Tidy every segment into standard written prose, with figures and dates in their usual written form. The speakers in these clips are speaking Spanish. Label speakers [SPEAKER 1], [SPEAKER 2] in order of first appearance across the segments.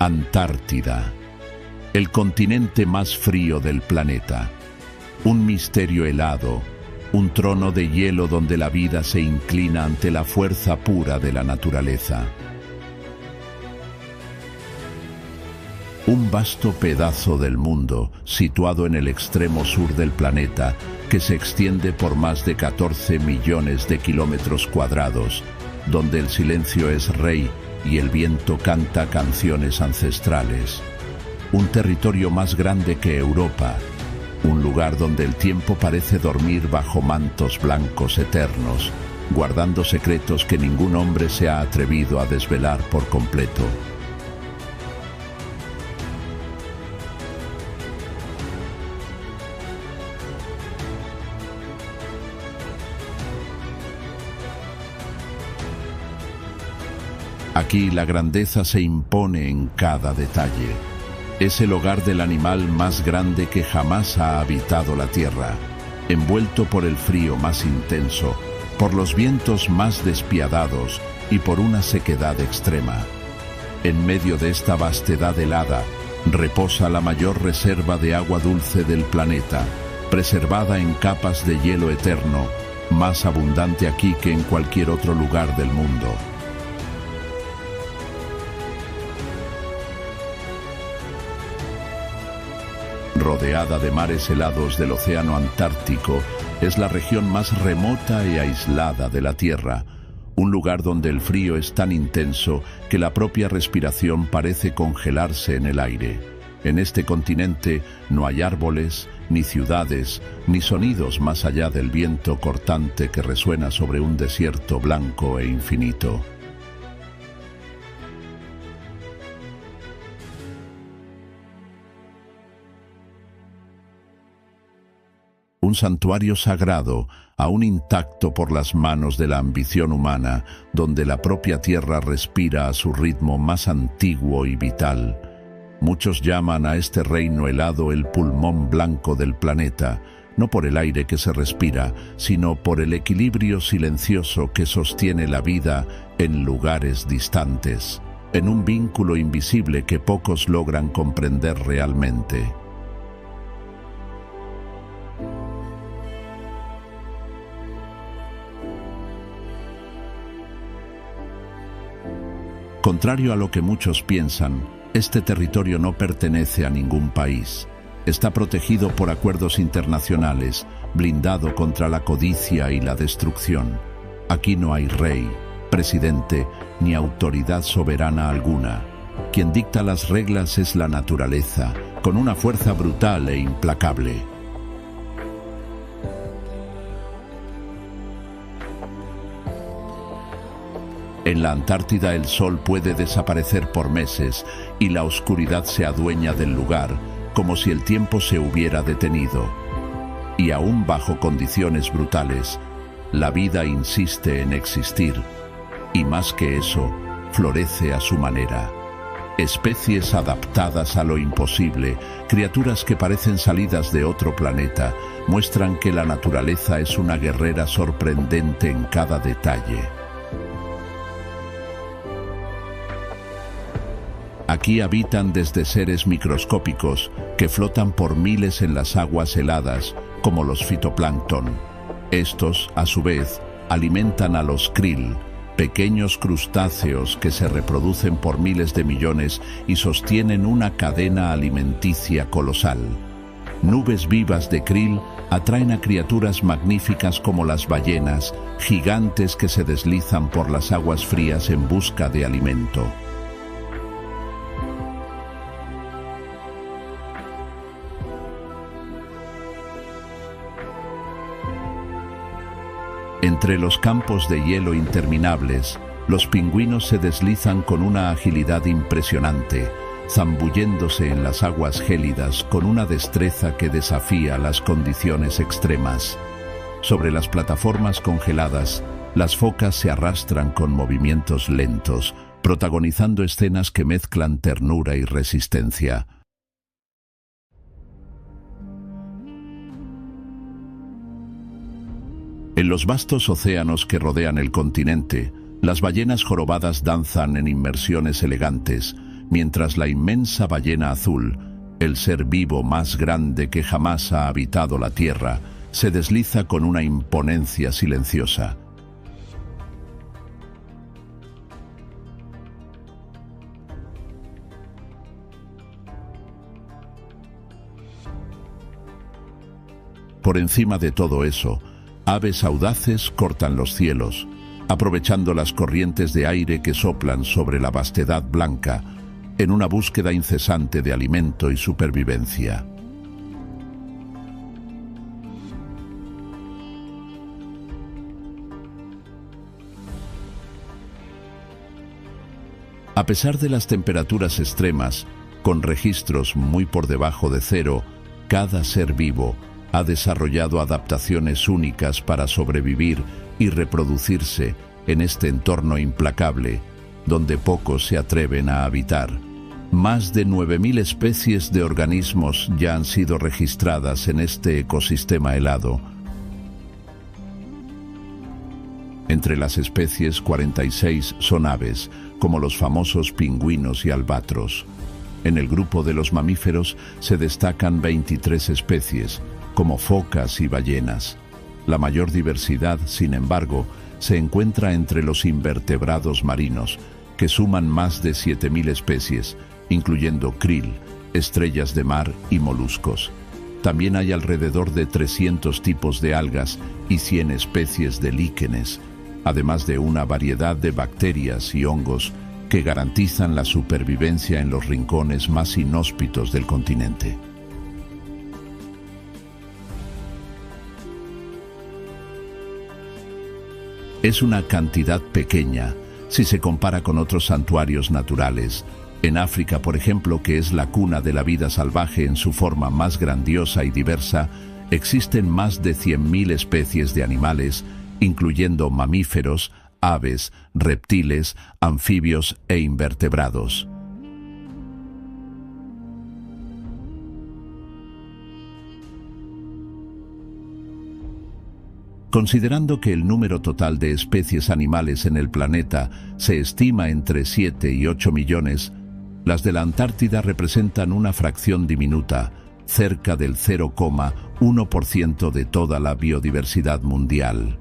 [SPEAKER 1] Antártida, el continente más frío del planeta. Un misterio helado, un trono de hielo donde la vida se inclina ante la fuerza pura de la naturaleza. Un vasto pedazo del mundo, situado en el extremo sur del planeta, que se extiende por más de 14 millones de kilómetros cuadrados, donde el silencio es rey y el viento canta canciones ancestrales. Un territorio más grande que Europa, un lugar donde el tiempo parece dormir bajo mantos blancos eternos, guardando secretos que ningún hombre se ha atrevido a desvelar por completo. Aquí la grandeza se impone en cada detalle. Es el hogar del animal más grande que jamás ha habitado la Tierra, envuelto por el frío más intenso, por los vientos más despiadados y por una sequedad extrema. En medio de esta vastedad helada, reposa la mayor reserva de agua dulce del planeta, preservada en capas de hielo eterno, más abundante aquí que en cualquier otro lugar del mundo. Rodeada de mares helados del océano Antártico, es la región más remota y aislada de la Tierra, un lugar donde el frío es tan intenso que la propia respiración parece congelarse en el aire. En este continente no hay árboles, ni ciudades, ni sonidos más allá del viento cortante que resuena sobre un desierto blanco e infinito. Un santuario sagrado, aún intacto por las manos de la ambición humana, donde la propia tierra respira a su ritmo más antiguo y vital. Muchos llaman a este reino helado el pulmón blanco del planeta, no por el aire que se respira, sino por el equilibrio silencioso que sostiene la vida en lugares distantes, en un vínculo invisible que pocos logran comprender realmente. Contrario a lo que muchos piensan, este territorio no pertenece a ningún país. Está protegido por acuerdos internacionales, blindado contra la codicia y la destrucción. Aquí no hay rey, presidente, ni autoridad soberana alguna. Quien dicta las reglas es la naturaleza, con una fuerza brutal e implacable. En la Antártida el sol puede desaparecer por meses y la oscuridad se adueña del lugar, como si el tiempo se hubiera detenido. Y aún bajo condiciones brutales, la vida insiste en existir, y más que eso, florece a su manera. Especies adaptadas a lo imposible, criaturas que parecen salidas de otro planeta, muestran que la naturaleza es una guerrera sorprendente en cada detalle. Aquí habitan desde seres microscópicos que flotan por miles en las aguas heladas, como los fitoplancton. Estos, a su vez, alimentan a los krill, pequeños crustáceos que se reproducen por miles de millones y sostienen una cadena alimenticia colosal. Nubes vivas de krill atraen a criaturas magníficas como las ballenas, gigantes que se deslizan por las aguas frías en busca de alimento. Entre los campos de hielo interminables, los pingüinos se deslizan con una agilidad impresionante, zambulléndose en las aguas gélidas con una destreza que desafía las condiciones extremas. Sobre las plataformas congeladas, las focas se arrastran con movimientos lentos, protagonizando escenas que mezclan ternura y resistencia. En los vastos océanos que rodean el continente, las ballenas jorobadas danzan en inmersiones elegantes, mientras la inmensa ballena azul, el ser vivo más grande que jamás ha habitado la Tierra, se desliza con una imponencia silenciosa. Por encima de todo eso, aves audaces cortan los cielos, aprovechando las corrientes de aire que soplan sobre la vastedad blanca, en una búsqueda incesante de alimento y supervivencia. A pesar de las temperaturas extremas, con registros muy por debajo de cero, cada ser vivo ha desarrollado adaptaciones únicas para sobrevivir y reproducirse en este entorno implacable, donde pocos se atreven a habitar. Más de 9.000 especies de organismos ya han sido registradas en este ecosistema helado. Entre las especies, 46 son aves, como los famosos pingüinos y albatros. En el grupo de los mamíferos se destacan 23 especies, como focas y ballenas. La mayor diversidad, sin embargo, se encuentra entre los invertebrados marinos, que suman más de 7.000 especies, incluyendo krill, estrellas de mar y moluscos. También hay alrededor de 300 tipos de algas y 100 especies de líquenes, además de una variedad de bacterias y hongos que garantizan la supervivencia en los rincones más inhóspitos del continente. Es una cantidad pequeña si se compara con otros santuarios naturales. En África, por ejemplo, que es la cuna de la vida salvaje en su forma más grandiosa y diversa, existen más de 100.000 especies de animales, incluyendo mamíferos, aves, reptiles, anfibios e invertebrados. Considerando que el número total de especies animales en el planeta se estima entre 7 y 8 millones, las de la Antártida representan una fracción diminuta, cerca del 0,1% de toda la biodiversidad mundial.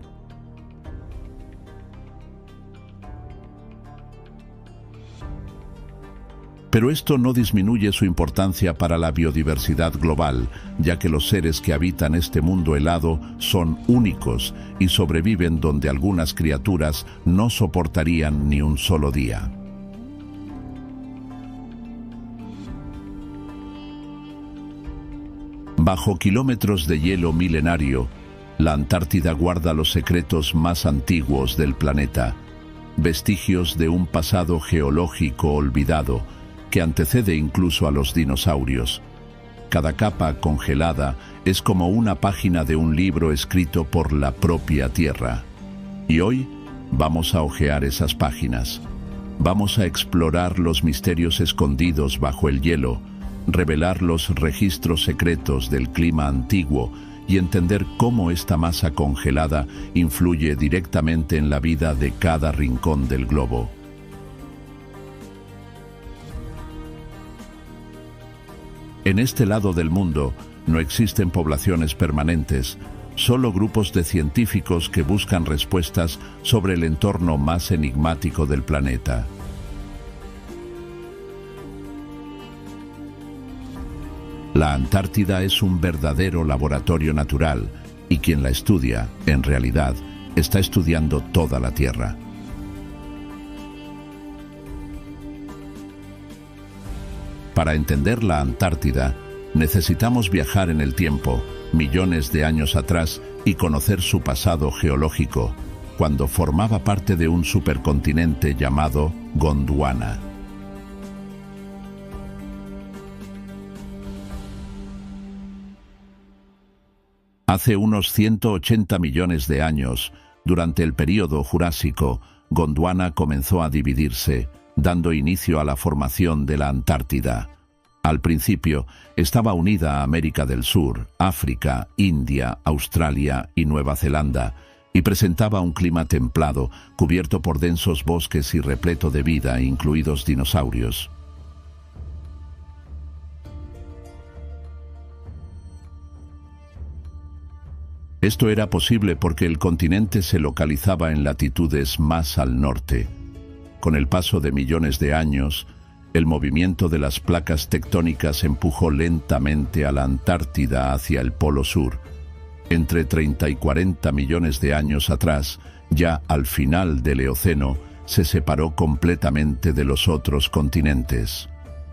[SPEAKER 1] Pero esto no disminuye su importancia para la biodiversidad global, ya que los seres que habitan este mundo helado son únicos y sobreviven donde algunas criaturas no soportarían ni un solo día. Bajo kilómetros de hielo milenario, la Antártida guarda los secretos más antiguos del planeta, vestigios de un pasado geológico olvidado, que antecede incluso a los dinosaurios. Cada capa congelada es como una página de un libro escrito por la propia Tierra. Y hoy vamos a hojear esas páginas. Vamos a explorar los misterios escondidos bajo el hielo, revelar los registros secretos del clima antiguo y entender cómo esta masa congelada influye directamente en la vida de cada rincón del globo. En este lado del mundo no existen poblaciones permanentes, solo grupos de científicos que buscan respuestas sobre el entorno más enigmático del planeta. La Antártida es un verdadero laboratorio natural y quien la estudia, en realidad, está estudiando toda la Tierra. Para entender la Antártida, necesitamos viajar en el tiempo, millones de años atrás, y conocer su pasado geológico, cuando formaba parte de un supercontinente llamado Gondwana. Hace unos 180 millones de años, durante el período Jurásico, Gondwana comenzó a dividirse, dando inicio a la formación de la Antártida. Al principio, estaba unida a América del Sur, África, India, Australia y Nueva Zelanda, y presentaba un clima templado, cubierto por densos bosques y repleto de vida, incluidos dinosaurios. Esto era posible porque el continente se localizaba en latitudes más al norte. Con el paso de millones de años, el movimiento de las placas tectónicas empujó lentamente a la Antártida hacia el Polo Sur. Entre 30 y 40 millones de años atrás, ya al final del Eoceno, se separó completamente de los otros continentes.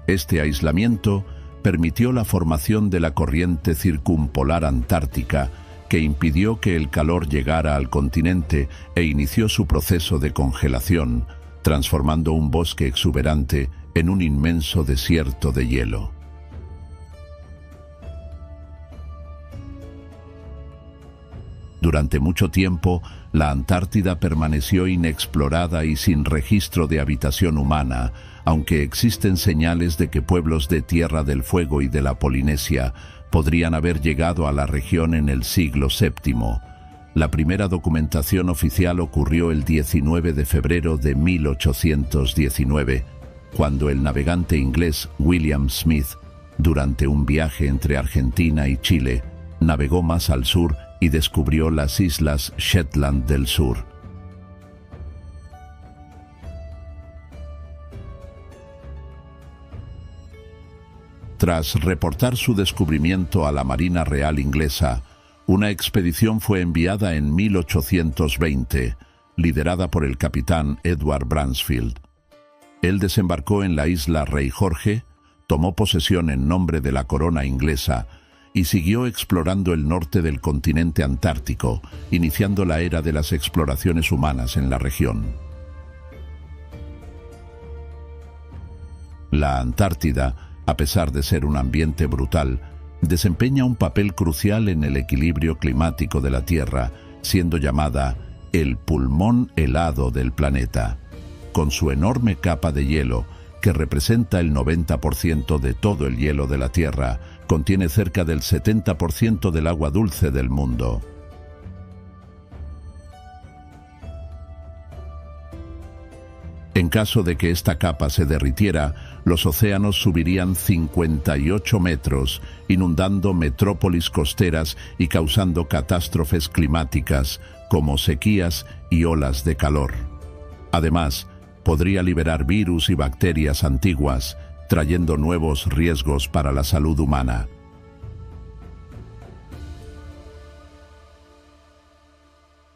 [SPEAKER 1] Este aislamiento permitió la formación de la corriente circumpolar antártica, que impidió que el calor llegara al continente e inició su proceso de congelación, transformando un bosque exuberante en un inmenso desierto de hielo. Durante mucho tiempo, la Antártida permaneció inexplorada y sin registro de habitación humana, aunque existen señales de que pueblos de Tierra del Fuego y de la Polinesia podrían haber llegado a la región en el siglo VII. La primera documentación oficial ocurrió el 19 de febrero de 1819, cuando el navegante inglés William Smith, durante un viaje entre Argentina y Chile, navegó más al sur y descubrió las islas Shetland del Sur. Tras reportar su descubrimiento a la Marina Real inglesa, una expedición fue enviada en 1820, liderada por el capitán Edward Bransfield. Él desembarcó en la isla Rey Jorge, tomó posesión en nombre de la corona inglesa y siguió explorando el norte del continente antártico, iniciando la era de las exploraciones humanas en la región. La Antártida, a pesar de ser un ambiente brutal, desempeña un papel crucial en el equilibrio climático de la Tierra, siendo llamada el pulmón helado del planeta. Con su enorme capa de hielo, que representa el 90% de todo el hielo de la Tierra, contiene cerca del 70% del agua dulce del mundo. En caso de que esta capa se derritiera, los océanos subirían 58 metros, inundando metrópolis costeras y causando catástrofes climáticas como sequías y olas de calor. Además, podría liberar virus y bacterias antiguas, trayendo nuevos riesgos para la salud humana.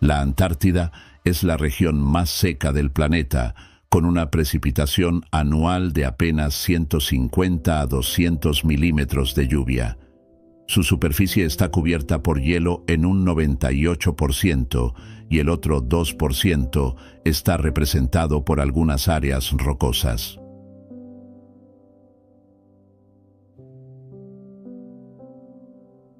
[SPEAKER 1] La Antártida es la región más seca del planeta, con una precipitación anual de apenas 150 a 200 milímetros de lluvia. Su superficie está cubierta por hielo en un 98% y el otro 2% está representado por algunas áreas rocosas.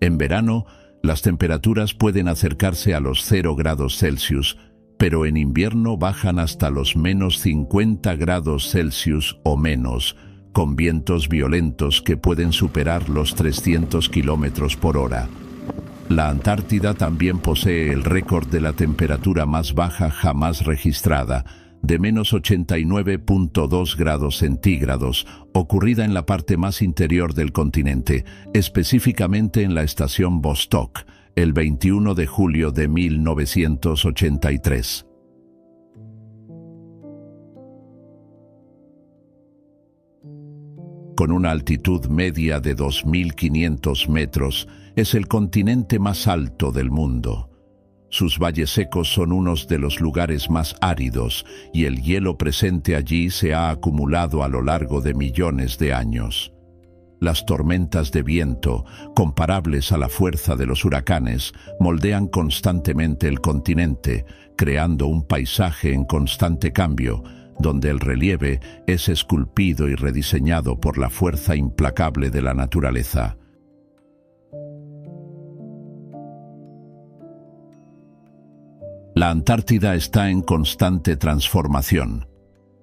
[SPEAKER 1] En verano, las temperaturas pueden acercarse a los 0 grados Celsius, pero en invierno bajan hasta los menos 50 grados Celsius o menos, con vientos violentos que pueden superar los 300 kilómetros por hora. La Antártida también posee el récord de la temperatura más baja jamás registrada, de menos 89.2 grados centígrados, ocurrida en la parte más interior del continente, específicamente en la estación Vostok, el 21 de julio de 1983. Con una altitud media de 2.500 metros, es el continente más alto del mundo. Sus valles secos son unos de los lugares más áridos y el hielo presente allí se ha acumulado a lo largo de millones de años. Las tormentas de viento, comparables a la fuerza de los huracanes, moldean constantemente el continente, creando un paisaje en constante cambio, donde el relieve es esculpido y rediseñado por la fuerza implacable de la naturaleza. La Antártida está en constante transformación.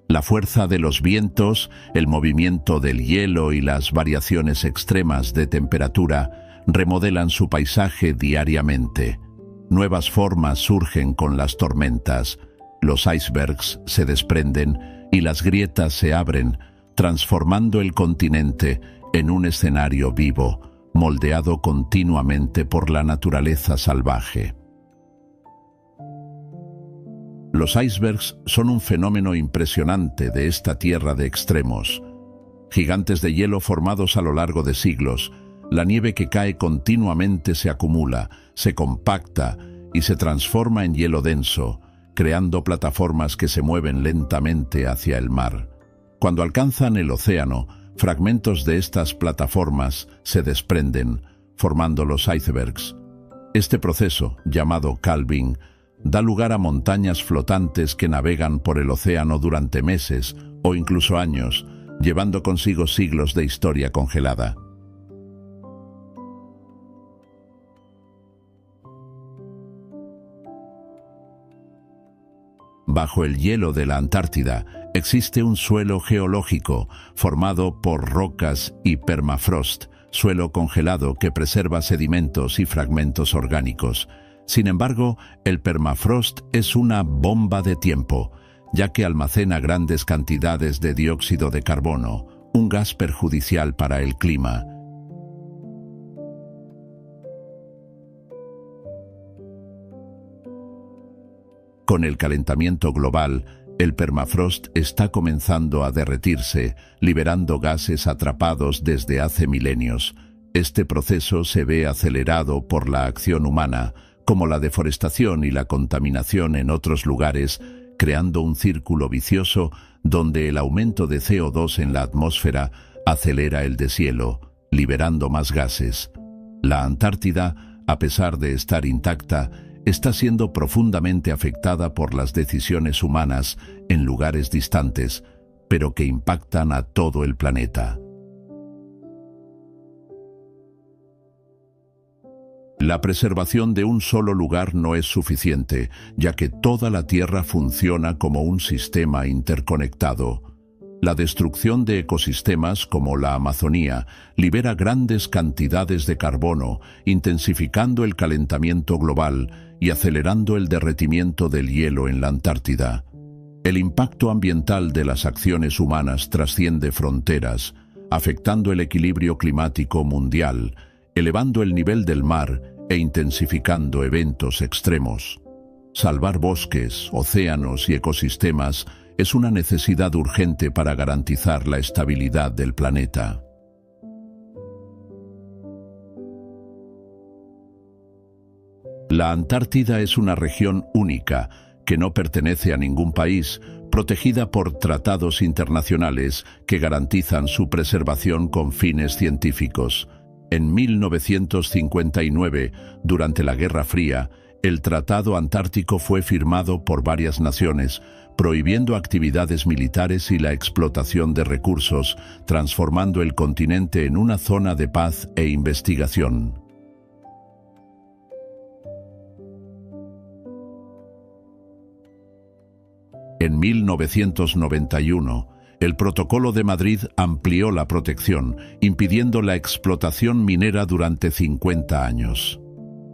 [SPEAKER 1] La fuerza de los vientos, el movimiento del hielo y las variaciones extremas de temperatura remodelan su paisaje diariamente. Nuevas formas surgen con las tormentas, los icebergs se desprenden y las grietas se abren, transformando el continente en un escenario vivo, moldeado continuamente por la naturaleza salvaje. Los icebergs son un fenómeno impresionante de esta tierra de extremos. Gigantes de hielo formados a lo largo de siglos, la nieve que cae continuamente se acumula, se compacta y se transforma en hielo denso, creando plataformas que se mueven lentamente hacia el mar. Cuando alcanzan el océano, fragmentos de estas plataformas se desprenden, formando los icebergs. Este proceso, llamado calving, da lugar a montañas flotantes que navegan por el océano durante meses o incluso años, llevando consigo siglos de historia congelada. Bajo el hielo de la Antártida existe un suelo geológico formado por rocas y permafrost, suelo congelado que preserva sedimentos y fragmentos orgánicos. Sin embargo, el permafrost es una bomba de tiempo, ya que almacena grandes cantidades de dióxido de carbono, un gas perjudicial para el clima. Con el calentamiento global, el permafrost está comenzando a derretirse, liberando gases atrapados desde hace milenios. Este proceso se ve acelerado por la acción humana, como la deforestación y la contaminación en otros lugares, creando un círculo vicioso donde el aumento de CO2 en la atmósfera acelera el deshielo, liberando más gases. La Antártida, a pesar de estar intacta, está siendo profundamente afectada por las decisiones humanas en lugares distantes, pero que impactan a todo el planeta. La preservación de un solo lugar no es suficiente, ya que toda la Tierra funciona como un sistema interconectado. La destrucción de ecosistemas como la Amazonía libera grandes cantidades de carbono, intensificando el calentamiento global y acelerando el derretimiento del hielo en la Antártida. El impacto ambiental de las acciones humanas trasciende fronteras, afectando el equilibrio climático mundial, elevando el nivel del mar e intensificando eventos extremos. Salvar bosques, océanos y ecosistemas es una necesidad urgente para garantizar la estabilidad del planeta. La Antártida es una región única, que no pertenece a ningún país, protegida por tratados internacionales que garantizan su preservación con fines científicos. En 1959, durante la Guerra Fría, el Tratado Antártico fue firmado por varias naciones, prohibiendo actividades militares y la explotación de recursos, transformando el continente en una zona de paz e investigación. En 1991, el Protocolo de Madrid amplió la protección, impidiendo la explotación minera durante 50 años.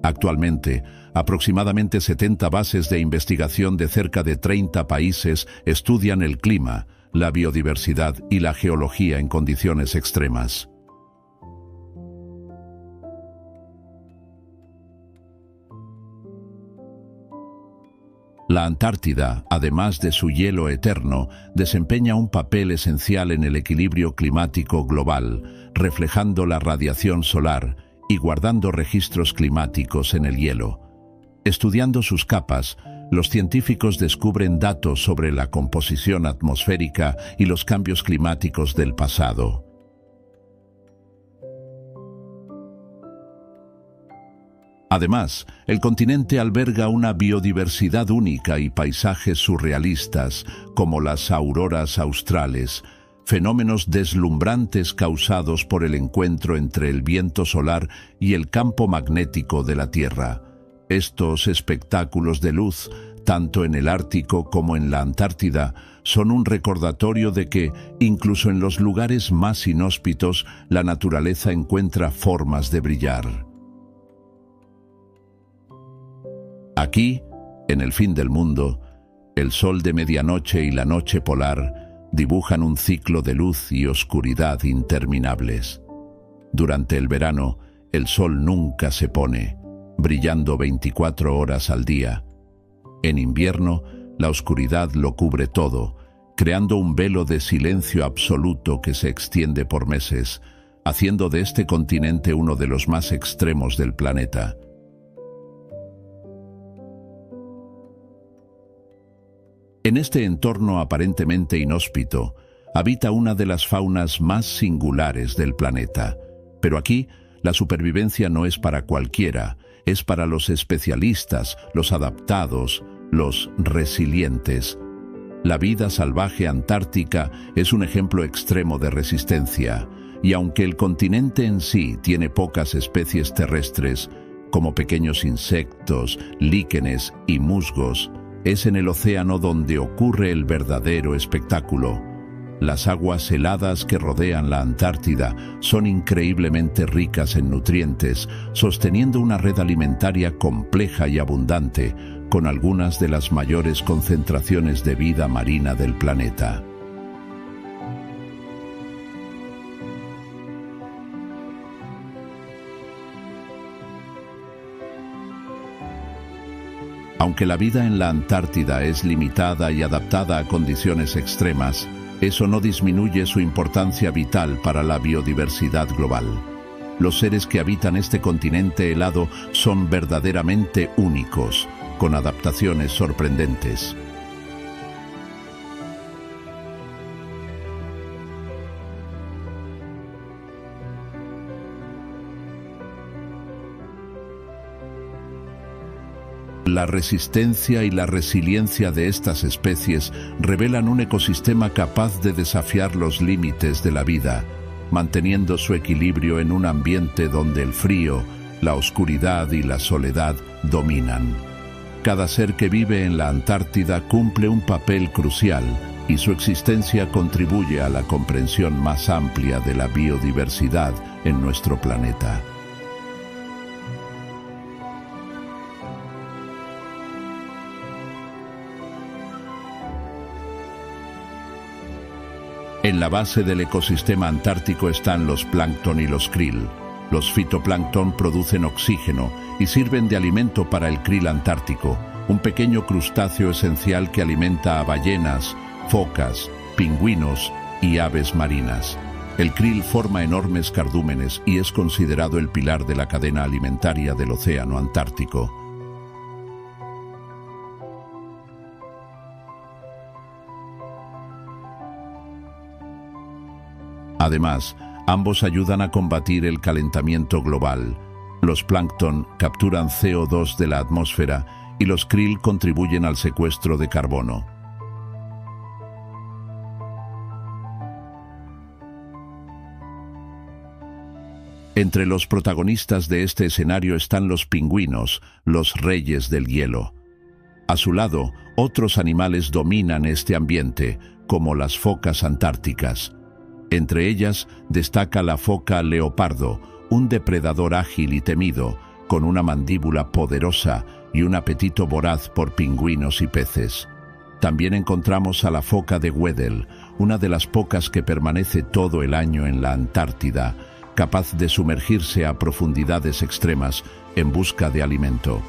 [SPEAKER 1] Actualmente, aproximadamente 70 bases de investigación de cerca de 30 países estudian el clima, la biodiversidad y la geología en condiciones extremas. La Antártida, además de su hielo eterno, desempeña un papel esencial en el equilibrio climático global, reflejando la radiación solar y guardando registros climáticos en el hielo. Estudiando sus capas, los científicos descubren datos sobre la composición atmosférica y los cambios climáticos del pasado. Además, el continente alberga una biodiversidad única y paisajes surrealistas, como las auroras australes, fenómenos deslumbrantes causados por el encuentro entre el viento solar y el campo magnético de la Tierra. Estos espectáculos de luz, tanto en el Ártico como en la Antártida, son un recordatorio de que, incluso en los lugares más inhóspitos, la naturaleza encuentra formas de brillar. Aquí, en el fin del mundo, el sol de medianoche y la noche polar dibujan un ciclo de luz y oscuridad interminables. Durante el verano, el sol nunca se pone, brillando 24 horas al día. En invierno, la oscuridad lo cubre todo, creando un velo de silencio absoluto que se extiende por meses, haciendo de este continente uno de los más extremos del planeta. En este entorno aparentemente inhóspito, habita una de las faunas más singulares del planeta. Pero aquí, la supervivencia no es para cualquiera, es para los especialistas, los adaptados, los resilientes. La vida salvaje antártica es un ejemplo extremo de resistencia, y aunque el continente en sí tiene pocas especies terrestres, como pequeños insectos, líquenes y musgos, es en el océano donde ocurre el verdadero espectáculo. Las aguas heladas que rodean la Antártida son increíblemente ricas en nutrientes, sosteniendo una red alimentaria compleja y abundante, con algunas de las mayores concentraciones de vida marina del planeta. Aunque la vida en la Antártida es limitada y adaptada a condiciones extremas, eso no disminuye su importancia vital para la biodiversidad global. Los seres que habitan este continente helado son verdaderamente únicos, con adaptaciones sorprendentes. La resistencia y la resiliencia de estas especies revelan un ecosistema capaz de desafiar los límites de la vida, manteniendo su equilibrio en un ambiente donde el frío, la oscuridad y la soledad dominan. Cada ser que vive en la Antártida cumple un papel crucial y su existencia contribuye a la comprensión más amplia de la biodiversidad en nuestro planeta. En la base del ecosistema antártico están los plancton y los krill. Los fitoplancton producen oxígeno y sirven de alimento para el krill antártico, un pequeño crustáceo esencial que alimenta a ballenas, focas, pingüinos y aves marinas. El krill forma enormes cardúmenes y es considerado el pilar de la cadena alimentaria del océano Antártico. Además, ambos ayudan a combatir el calentamiento global. Los plancton capturan CO2 de la atmósfera y los krill contribuyen al secuestro de carbono. Entre los protagonistas de este escenario están los pingüinos, los reyes del hielo. A su lado, otros animales dominan este ambiente, como las focas antárticas. Entre ellas destaca la foca leopardo, un depredador ágil y temido, con una mandíbula poderosa y un apetito voraz por pingüinos y peces. También encontramos a la foca de Weddell, una de las pocas que permanece todo el año en la Antártida, capaz de sumergirse a profundidades extremas en busca de alimento.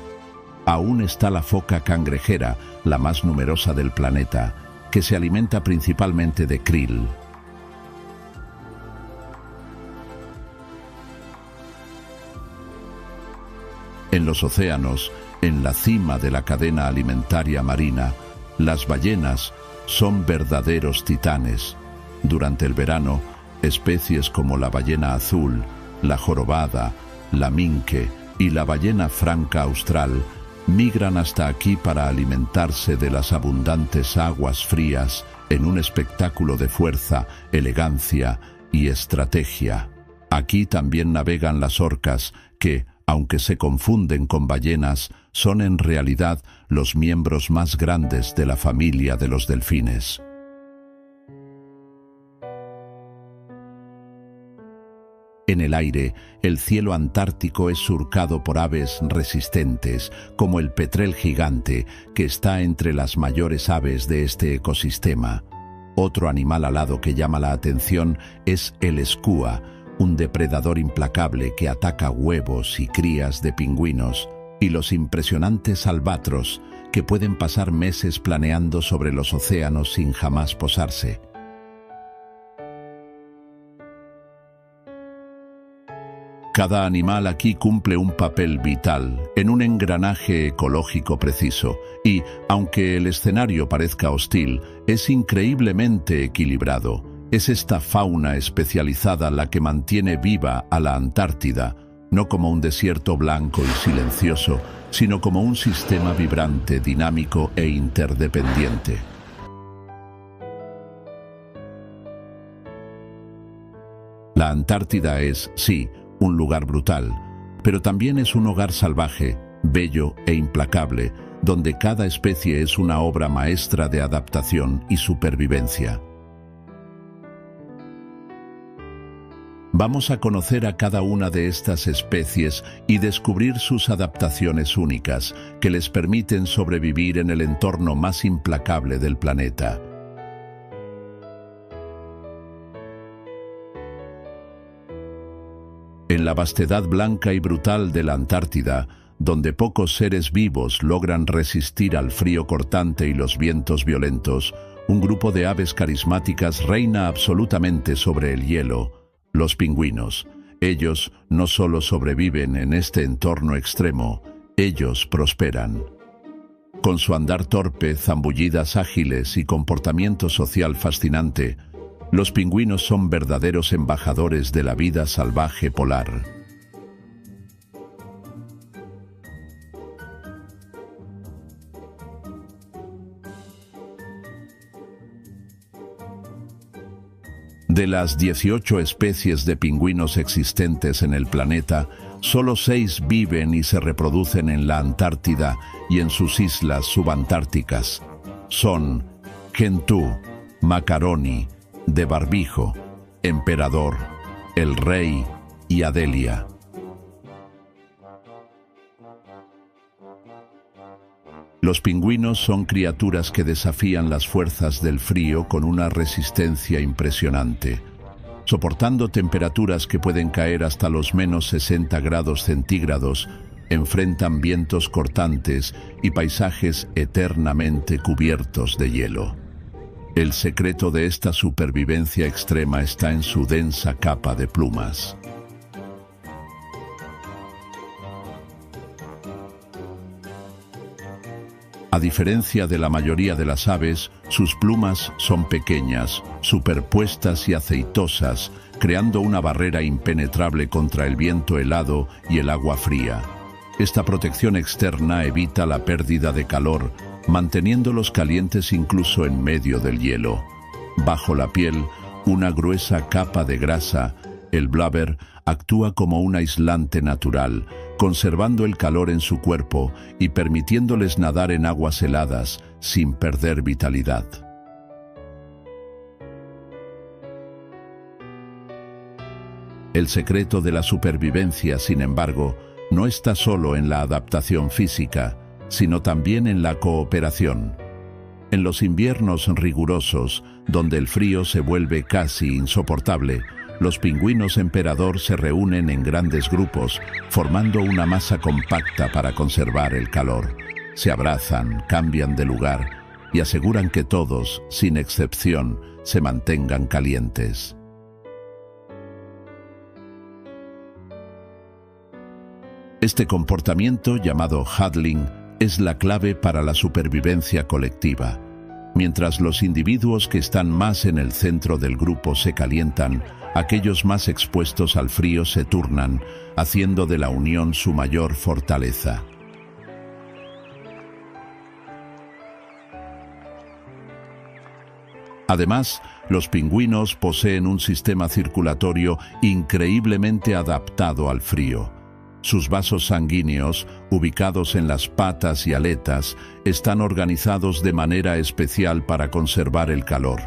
[SPEAKER 1] Aún está la foca cangrejera, la más numerosa del planeta, que se alimenta principalmente de krill. En los océanos, en la cima de la cadena alimentaria marina, las ballenas son verdaderos titanes. Durante el verano, especies como la ballena azul, la jorobada, la minke y la ballena franca austral migran hasta aquí para alimentarse de las abundantes aguas frías en un espectáculo de fuerza, elegancia y estrategia. Aquí también navegan las orcas que, aunque se confunden con ballenas, son en realidad los miembros más grandes de la familia de los delfines. En el aire, el cielo antártico es surcado por aves resistentes, como el petrel gigante, que está entre las mayores aves de este ecosistema. Otro animal alado que llama la atención es el skua, un depredador implacable que ataca huevos y crías de pingüinos, y los impresionantes albatros, que pueden pasar meses planeando sobre los océanos sin jamás posarse. Cada animal aquí cumple un papel vital en un engranaje ecológico preciso y, aunque el escenario parezca hostil, es increíblemente equilibrado. Es esta fauna especializada la que mantiene viva a la Antártida, no como un desierto blanco y silencioso, sino como un sistema vibrante, dinámico e interdependiente. La Antártida es, sí, un lugar brutal, pero también es un hogar salvaje, bello e implacable, donde cada especie es una obra maestra de adaptación y supervivencia. Vamos a conocer a cada una de estas especies y descubrir sus adaptaciones únicas, que les permiten sobrevivir en el entorno más implacable del planeta. En la vastedad blanca y brutal de la Antártida, donde pocos seres vivos logran resistir al frío cortante y los vientos violentos, un grupo de aves carismáticas reina absolutamente sobre el hielo: los pingüinos. Ellos no solo sobreviven en este entorno extremo, ellos prosperan. Con su andar torpe, zambullidas ágiles y comportamiento social fascinante, los pingüinos son verdaderos embajadores de la vida salvaje polar. De las 18 especies de pingüinos existentes en el planeta, solo 6 viven y se reproducen en la Antártida y en sus islas subantárticas. Son Gentoo, Macaroni, De Barbijo, Emperador, El Rey y Adelia. Los pingüinos son criaturas que desafían las fuerzas del frío con una resistencia impresionante. Soportando temperaturas que pueden caer hasta los -60 grados centígrados, enfrentan vientos cortantes y paisajes eternamente cubiertos de hielo. El secreto de esta supervivencia extrema está en su densa capa de plumas. A diferencia de la mayoría de las aves, sus plumas son pequeñas, superpuestas y aceitosas, creando una barrera impenetrable contra el viento helado y el agua fría. Esta protección externa evita la pérdida de calor, manteniéndolos calientes incluso en medio del hielo. Bajo la piel, una gruesa capa de grasa, el blubber, actúa como un aislante natural, conservando el calor en su cuerpo y permitiéndoles nadar en aguas heladas sin perder vitalidad. El secreto de la supervivencia, sin embargo, no está solo en la adaptación física, sino también en la cooperación. En los inviernos rigurosos, donde el frío se vuelve casi insoportable, los pingüinos emperador se reúnen en grandes grupos, formando una masa compacta para conservar el calor. Se abrazan, cambian de lugar y aseguran que todos, sin excepción, se mantengan calientes. Este comportamiento, llamado huddling, es la clave para la supervivencia colectiva. Mientras los individuos que están más en el centro del grupo se calientan, aquellos más expuestos al frío se turnan, haciendo de la unión su mayor fortaleza. Además, los pingüinos poseen un sistema circulatorio increíblemente adaptado al frío. Sus vasos sanguíneos, ubicados en las patas y aletas, están organizados de manera especial para conservar el calor.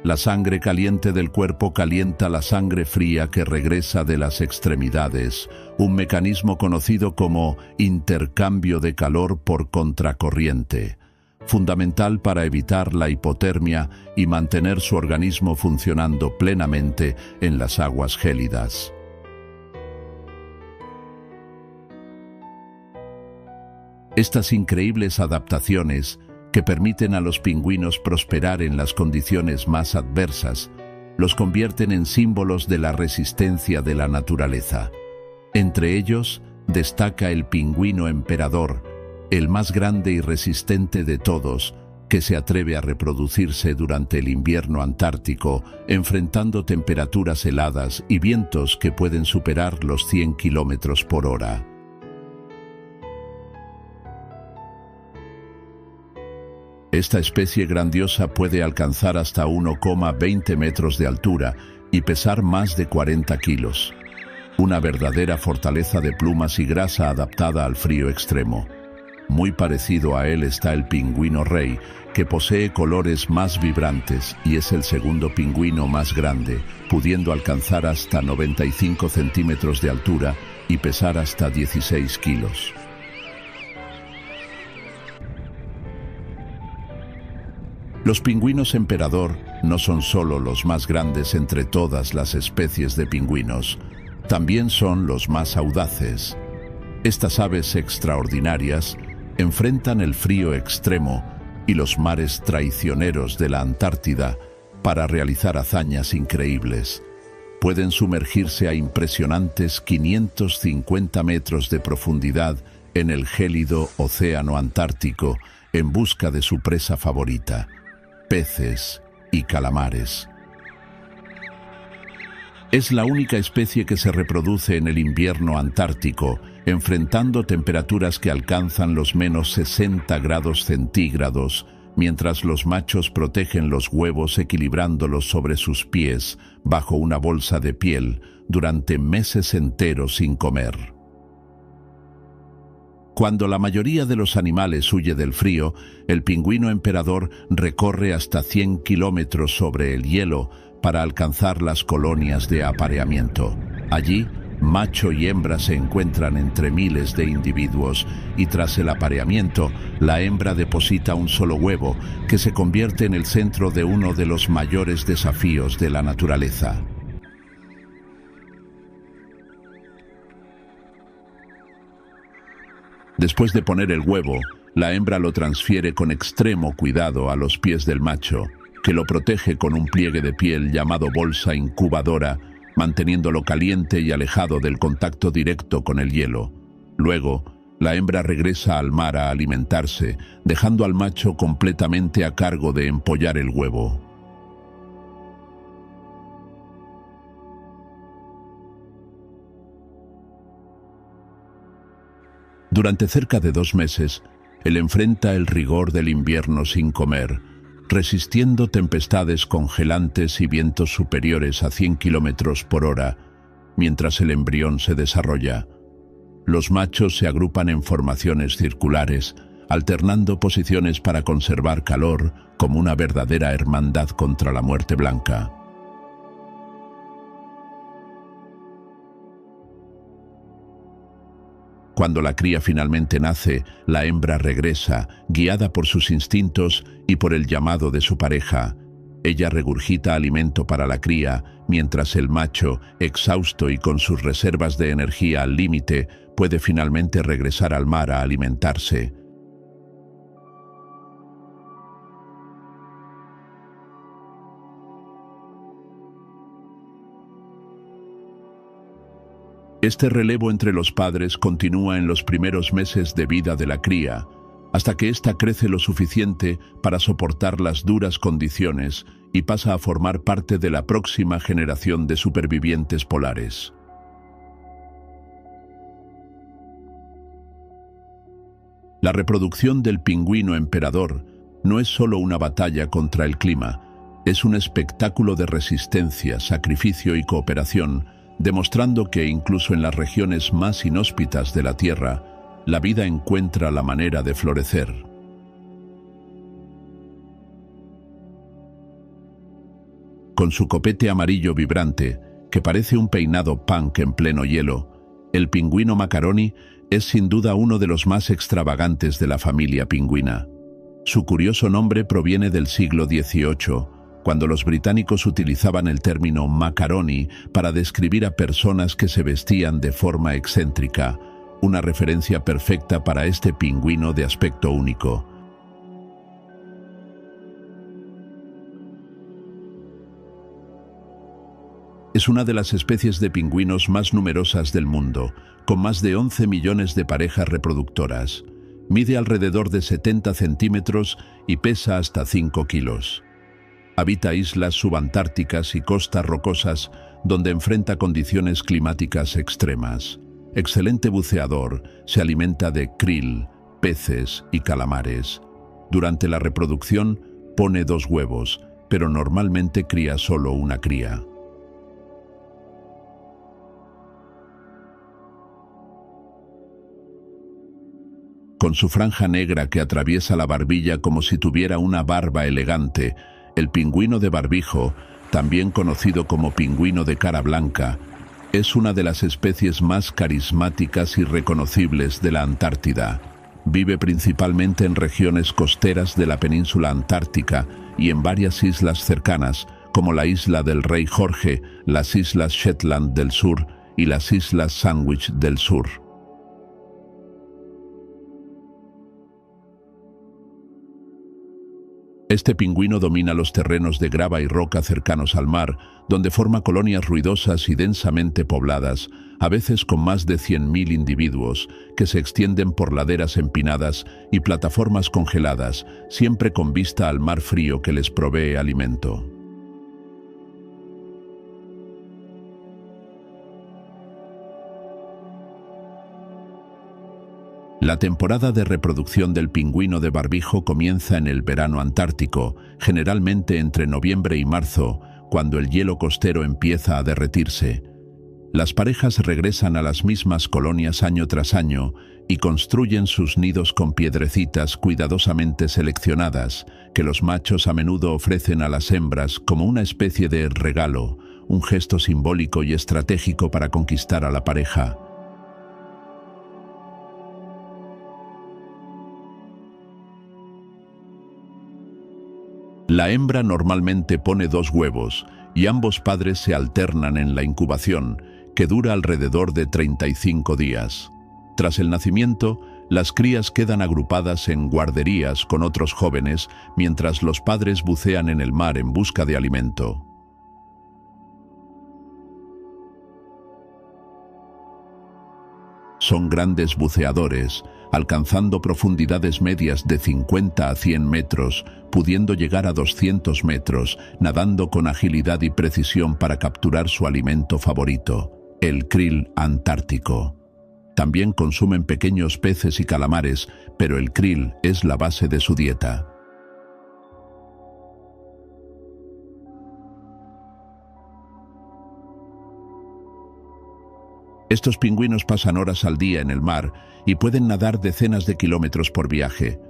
[SPEAKER 1] La sangre caliente del cuerpo calienta la sangre fría que regresa de las extremidades, un mecanismo conocido como intercambio de calor por contracorriente. fundamental para evitar la hipotermia y mantener su organismo funcionando plenamente en las aguas gélidas. Estas increíbles adaptaciones, que permiten a los pingüinos prosperar en las condiciones más adversas, los convierten en símbolos de la resistencia de la naturaleza. Entre ellos, destaca el pingüino emperador, el más grande y resistente de todos, que se atreve a reproducirse durante el invierno antártico, enfrentando temperaturas heladas y vientos que pueden superar los 100 kilómetros por hora. Esta especie grandiosa puede alcanzar hasta 1,20 metros de altura y pesar más de 40 kilos. Una verdadera fortaleza de plumas y grasa adaptada al frío extremo. Muy parecido a él está el pingüino rey, que posee colores más vibrantes y es el segundo pingüino más grande, pudiendo alcanzar hasta 95 centímetros de altura y pesar hasta 16 kilos. Los pingüinos emperador no son solo los más grandes entre todas las especies de pingüinos, también son los más audaces. Estas aves extraordinarias enfrentan el frío extremo y los mares traicioneros de la Antártida para realizar hazañas increíbles. Pueden sumergirse a impresionantes 550 metros de profundidad en el gélido océano Antártico en busca de su presa favorita, peces y calamares. Es la única especie que se reproduce en el invierno antártico, enfrentando temperaturas que alcanzan los menos 60 grados centígrados, mientras los machos protegen los huevos equilibrándolos sobre sus pies bajo una bolsa de piel durante meses enteros sin comer. Cuando la mayoría de los animales huye del frío, el pingüino emperador recorre hasta 100 kilómetros sobre el hielo para alcanzar las colonias de apareamiento. Allí, macho y hembra se encuentran entre miles de individuos y tras el apareamiento, la hembra deposita un solo huevo que se convierte en el centro de uno de los mayores desafíos de la naturaleza. Después de poner el huevo, la hembra lo transfiere con extremo cuidado a los pies del macho, que lo protege con un pliegue de piel llamado bolsa incubadora, manteniéndolo caliente y alejado del contacto directo con el hielo. Luego, la hembra regresa al mar a alimentarse, dejando al macho completamente a cargo de empollar el huevo. Durante cerca de 2 meses, él enfrenta el rigor del invierno sin comer, resistiendo tempestades congelantes y vientos superiores a 100 kilómetros por hora, mientras el embrión se desarrolla. Los machos se agrupan en formaciones circulares, alternando posiciones para conservar calor como una verdadera hermandad contra la muerte blanca. Cuando la cría finalmente nace, la hembra regresa, guiada por sus instintos y por el llamado de su pareja. Ella regurgita alimento para la cría, mientras el macho, exhausto y con sus reservas de energía al límite, puede finalmente regresar al mar a alimentarse. Este relevo entre los padres continúa en los primeros meses de vida de la cría, hasta que ésta crece lo suficiente para soportar las duras condiciones y pasa a formar parte de la próxima generación de supervivientes polares. La reproducción del pingüino emperador no es solo una batalla contra el clima, es un espectáculo de resistencia, sacrificio y cooperación, demostrando que incluso en las regiones más inhóspitas de la Tierra, la vida encuentra la manera de florecer. Con su copete amarillo vibrante, que parece un peinado punk en pleno hielo, el pingüino macaroni es sin duda uno de los más extravagantes de la familia pingüina. Su curioso nombre proviene del siglo XVIII, cuando los británicos utilizaban el término macaroni para describir a personas que se vestían de forma excéntrica, una referencia perfecta para este pingüino de aspecto único. Es una de las especies de pingüinos más numerosas del mundo, con más de 11 millones de parejas reproductoras. Mide alrededor de 70 centímetros y pesa hasta 5 kilos. Habita islas subantárticas y costas rocosas donde enfrenta condiciones climáticas extremas. Excelente buceador, se alimenta de krill, peces y calamares. Durante la reproducción pone 2 huevos, pero normalmente cría solo una cría. Con su franja negra que atraviesa la barbilla como si tuviera una barba elegante, el pingüino de barbijo, también conocido como pingüino de cara blanca, es una de las especies más carismáticas y reconocibles de la Antártida. Vive principalmente en regiones costeras de la península antártica y en varias islas cercanas, como la isla del Rey Jorge, las islas Shetland del Sur y las islas Sandwich del Sur. Este pingüino domina los terrenos de grava y roca cercanos al mar, donde forma colonias ruidosas y densamente pobladas, a veces con más de 100.000 individuos, que se extienden por laderas empinadas y plataformas congeladas, siempre con vista al mar frío que les provee alimento. La temporada de reproducción del pingüino de barbijo comienza en el verano antártico, generalmente entre noviembre y marzo, cuando el hielo costero empieza a derretirse. Las parejas regresan a las mismas colonias año tras año y construyen sus nidos con piedrecitas cuidadosamente seleccionadas, que los machos a menudo ofrecen a las hembras como una especie de regalo, un gesto simbólico y estratégico para conquistar a la pareja. La hembra normalmente pone 2 huevos y ambos padres se alternan en la incubación, que dura alrededor de 35 días. Tras el nacimiento, las crías quedan agrupadas en guarderías con otros jóvenes mientras los padres bucean en el mar en busca de alimento. Son grandes buceadores, alcanzando profundidades medias de 50 a 100 metros, pudiendo llegar a 200 metros, nadando con agilidad y precisión para capturar su alimento favorito, el krill antártico. También consumen pequeños peces y calamares, pero el krill es la base de su dieta. Estos pingüinos pasan horas al día en el mar y pueden nadar decenas de kilómetros por viaje.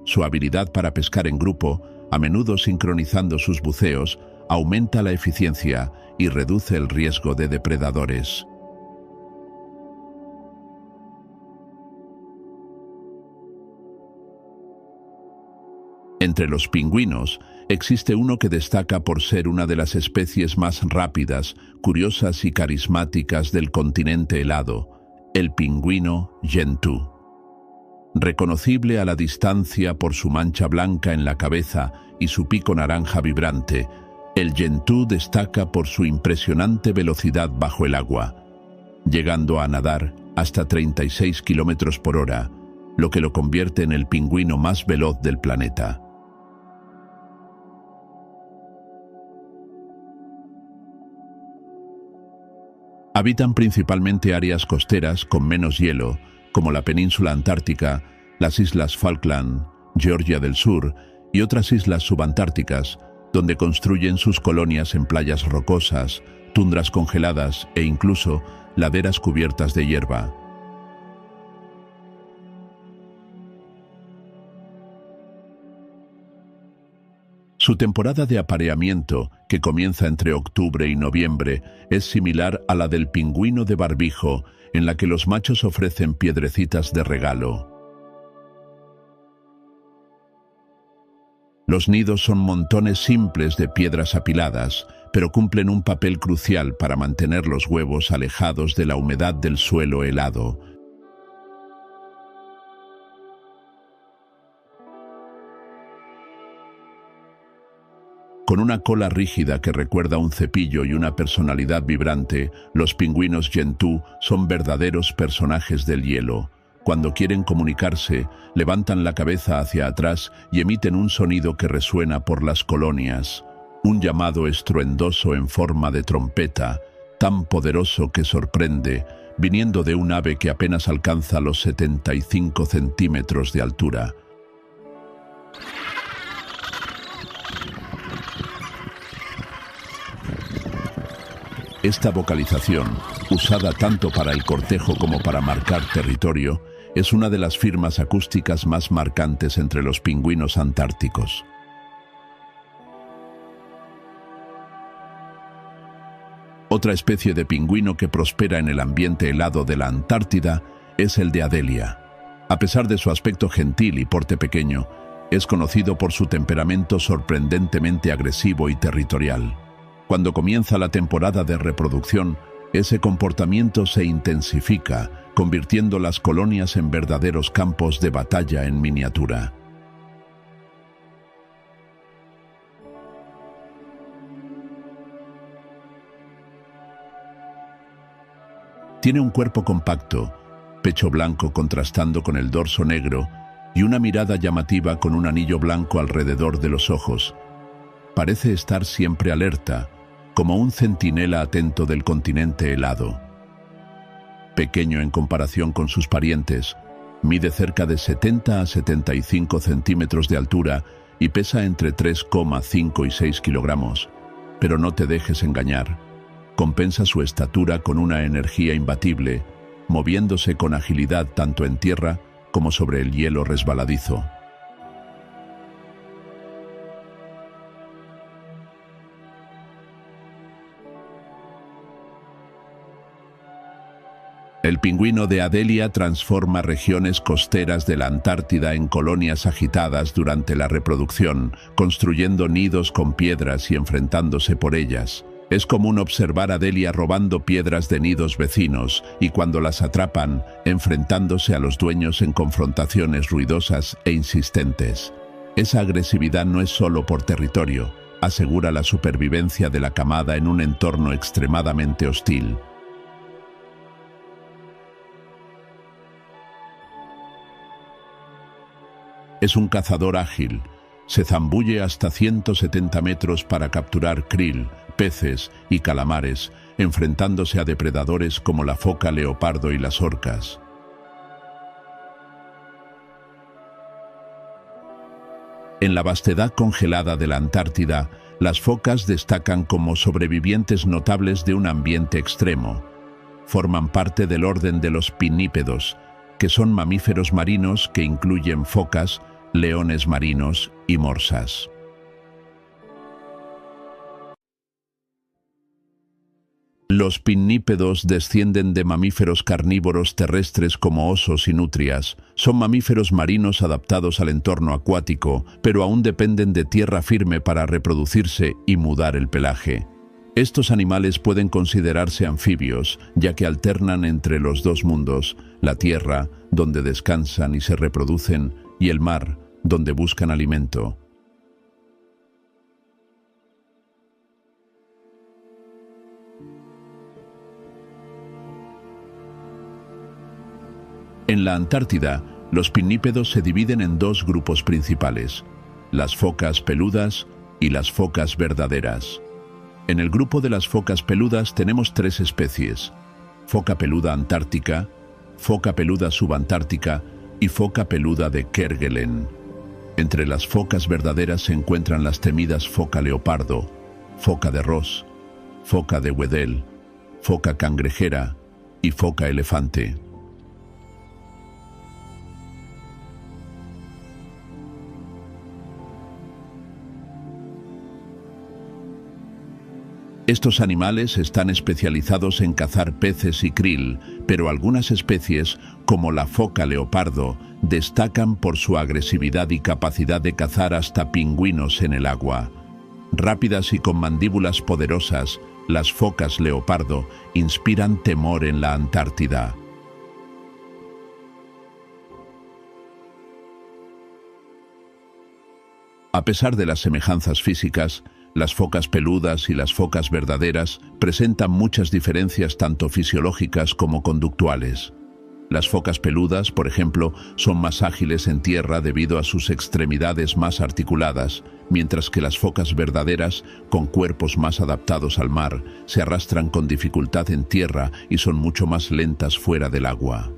[SPEAKER 1] Su habilidad para pescar en grupo, a menudo sincronizando sus buceos, aumenta la eficiencia y reduce el riesgo de depredadores. Entre los pingüinos, existe uno que destaca por ser una de las especies más rápidas, curiosas y carismáticas del continente helado, el pingüino Gentoo. Reconocible a la distancia por su mancha blanca en la cabeza y su pico naranja vibrante, el Gentoo destaca por su impresionante velocidad bajo el agua, llegando a nadar hasta 36 kilómetros por hora, lo que lo convierte en el pingüino más veloz del planeta. Habitan principalmente áreas costeras con menos hielo, como la península antártica, las islas Falkland, Georgia del Sur y otras islas subantárticas, donde construyen sus colonias en playas rocosas, tundras congeladas e incluso laderas cubiertas de hierba. Su temporada de apareamiento, que comienza entre octubre y noviembre, es similar a la del pingüino de barbijo, en la que los machos ofrecen piedrecitas de regalo. Los nidos son montones simples de piedras apiladas, pero cumplen un papel crucial para mantener los huevos alejados de la humedad del suelo helado. Con una cola rígida que recuerda un cepillo y una personalidad vibrante, los pingüinos Gentoo son verdaderos personajes del hielo. Cuando quieren comunicarse, levantan la cabeza hacia atrás y emiten un sonido que resuena por las colonias. Un llamado estruendoso en forma de trompeta, tan poderoso que sorprende, viniendo de un ave que apenas alcanza los 75 centímetros de altura. Esta vocalización, usada tanto para el cortejo como para marcar territorio, es una de las firmas acústicas más marcantes entre los pingüinos antárticos. Otra especie de pingüino que prospera en el ambiente helado de la Antártida es el de Adelia. A pesar de su aspecto gentil y porte pequeño, es conocido por su temperamento sorprendentemente agresivo y territorial. Cuando comienza la temporada de reproducción, ese comportamiento se intensifica, convirtiendo las colonias en verdaderos campos de batalla en miniatura. Tiene un cuerpo compacto, pecho blanco contrastando con el dorso negro y una mirada llamativa con un anillo blanco alrededor de los ojos. Parece estar siempre alerta, como un centinela atento del continente helado. Pequeño en comparación con sus parientes, mide cerca de 70 a 75 centímetros de altura y pesa entre 3,5 y 6 kilogramos. Pero no te dejes engañar. Compensa su estatura con una energía imbatible, moviéndose con agilidad tanto en tierra como sobre el hielo resbaladizo. El pingüino de Adelia transforma regiones costeras de la Antártida en colonias agitadas durante la reproducción, construyendo nidos con piedras y enfrentándose por ellas. Es común observar a Adelia robando piedras de nidos vecinos y cuando las atrapan, enfrentándose a los dueños en confrontaciones ruidosas e insistentes. Esa agresividad no es solo por territorio, asegura la supervivencia de la camada en un entorno extremadamente hostil. Es un cazador ágil. Se zambulle hasta 170 metros para capturar krill, peces y calamares, enfrentándose a depredadores como la foca leopardo y las orcas. En la vastedad congelada de la Antártida, las focas destacan como sobrevivientes notables de un ambiente extremo. Forman parte del orden de los pinnípedos, que son mamíferos marinos que incluyen focas, leones marinos y morsas. Los pinnípedos descienden de mamíferos carnívoros terrestres como osos y nutrias. Son mamíferos marinos adaptados al entorno acuático, pero aún dependen de tierra firme para reproducirse y mudar el pelaje. Estos animales pueden considerarse anfibios, ya que alternan entre los dos mundos, la tierra, donde descansan y se reproducen, y el mar, donde buscan alimento. En la Antártida, los pinnípedos se dividen en dos grupos principales, las focas peludas y las focas verdaderas. En el grupo de las focas peludas tenemos tres especies: foca peluda antártica, foca peluda subantártica y foca peluda de Kerguelen. Entre las focas verdaderas se encuentran las temidas foca leopardo, foca de Ross, foca de Weddell, foca cangrejera y foca elefante. Estos animales están especializados en cazar peces y krill, pero algunas especies, como la foca leopardo, destacan por su agresividad y capacidad de cazar hasta pingüinos en el agua. Rápidas y con mandíbulas poderosas, las focas leopardo inspiran temor en la Antártida. A pesar de las semejanzas físicas, las focas peludas y las focas verdaderas presentan muchas diferencias tanto fisiológicas como conductuales. Las focas peludas, por ejemplo, son más ágiles en tierra debido a sus extremidades más articuladas, mientras que las focas verdaderas, con cuerpos más adaptados al mar, se arrastran con dificultad en tierra y son mucho más lentas fuera del agua.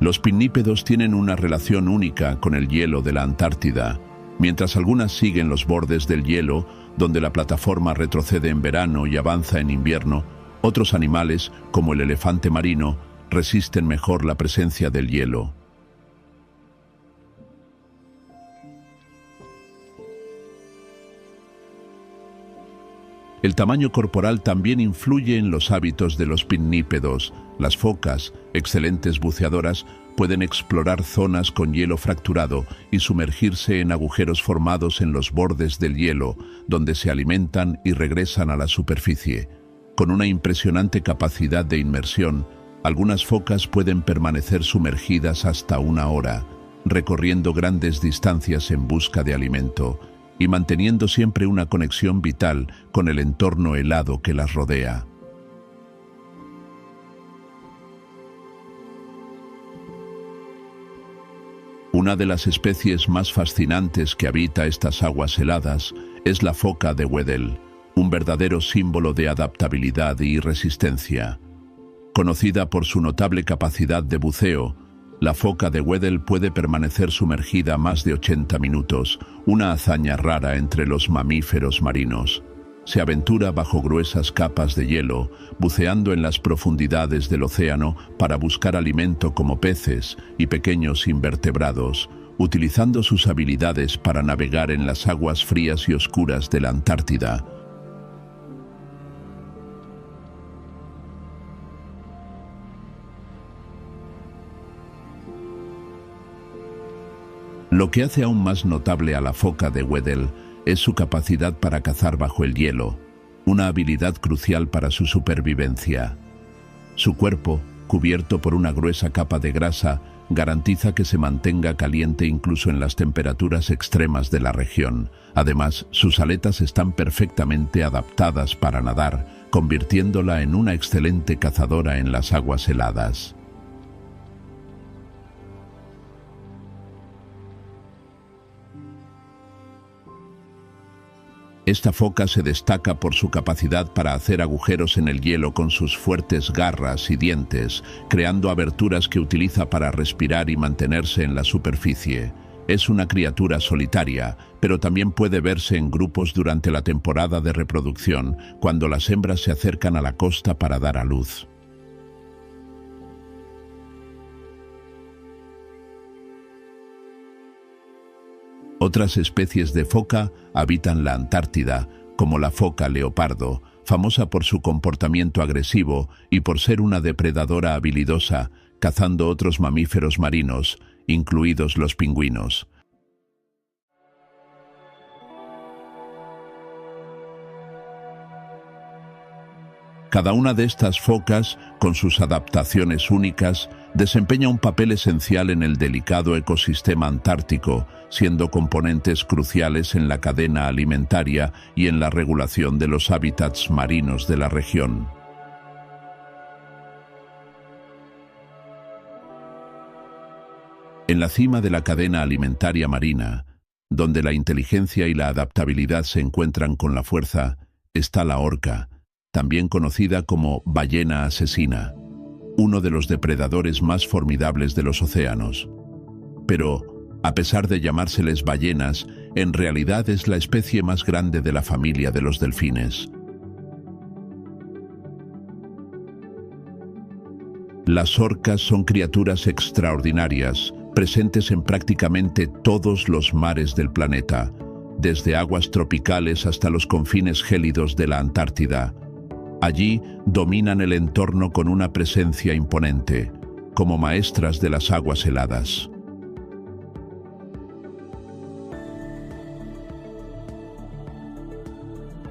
[SPEAKER 1] Los pinnípedos tienen una relación única con el hielo de la Antártida. Mientras algunas siguen los bordes del hielo, donde la plataforma retrocede en verano y avanza en invierno, otros animales, como el elefante marino, resisten mejor la presencia del hielo. El tamaño corporal también influye en los hábitos de los pinnípedos. Las focas, excelentes buceadoras, pueden explorar zonas con hielo fracturado y sumergirse en agujeros formados en los bordes del hielo, donde se alimentan y regresan a la superficie. Con una impresionante capacidad de inmersión, algunas focas pueden permanecer sumergidas hasta 1 hora, recorriendo grandes distancias en busca de alimento y manteniendo siempre una conexión vital con el entorno helado que las rodea. Una de las especies más fascinantes que habita estas aguas heladas es la foca de Weddell, un verdadero símbolo de adaptabilidad y resistencia. Conocida por su notable capacidad de buceo, la foca de Weddell puede permanecer sumergida más de 80 minutos, una hazaña rara entre los mamíferos marinos. Se aventura bajo gruesas capas de hielo, buceando en las profundidades del océano para buscar alimento como peces y pequeños invertebrados, utilizando sus habilidades para navegar en las aguas frías y oscuras de la Antártida. Lo que hace aún más notable a la foca de Weddell es su capacidad para cazar bajo el hielo, una habilidad crucial para su supervivencia. Su cuerpo, cubierto por una gruesa capa de grasa, garantiza que se mantenga caliente incluso en las temperaturas extremas de la región. Además, sus aletas están perfectamente adaptadas para nadar, convirtiéndola en una excelente cazadora en las aguas heladas. Esta foca se destaca por su capacidad para hacer agujeros en el hielo con sus fuertes garras y dientes, creando aberturas que utiliza para respirar y mantenerse en la superficie. Es una criatura solitaria, pero también puede verse en grupos durante la temporada de reproducción, cuando las hembras se acercan a la costa para dar a luz. Otras especies de foca habitan la Antártida, como la foca leopardo, famosa por su comportamiento agresivo y por ser una depredadora habilidosa, cazando otros mamíferos marinos, incluidos los pingüinos. Cada una de estas focas, con sus adaptaciones únicas, desempeña un papel esencial en el delicado ecosistema antártico, siendo componentes cruciales en la cadena alimentaria y en la regulación de los hábitats marinos de la región. En la cima de la cadena alimentaria marina, donde la inteligencia y la adaptabilidad se encuentran con la fuerza, está la orca, también conocida como ballena asesina, uno de los depredadores más formidables de los océanos. Pero, a pesar de llamárseles ballenas, en realidad es la especie más grande de la familia de los delfines. Las orcas son criaturas extraordinarias, presentes en prácticamente todos los mares del planeta, desde aguas tropicales hasta los confines gélidos de la Antártida. Allí dominan el entorno con una presencia imponente, como maestras de las aguas heladas.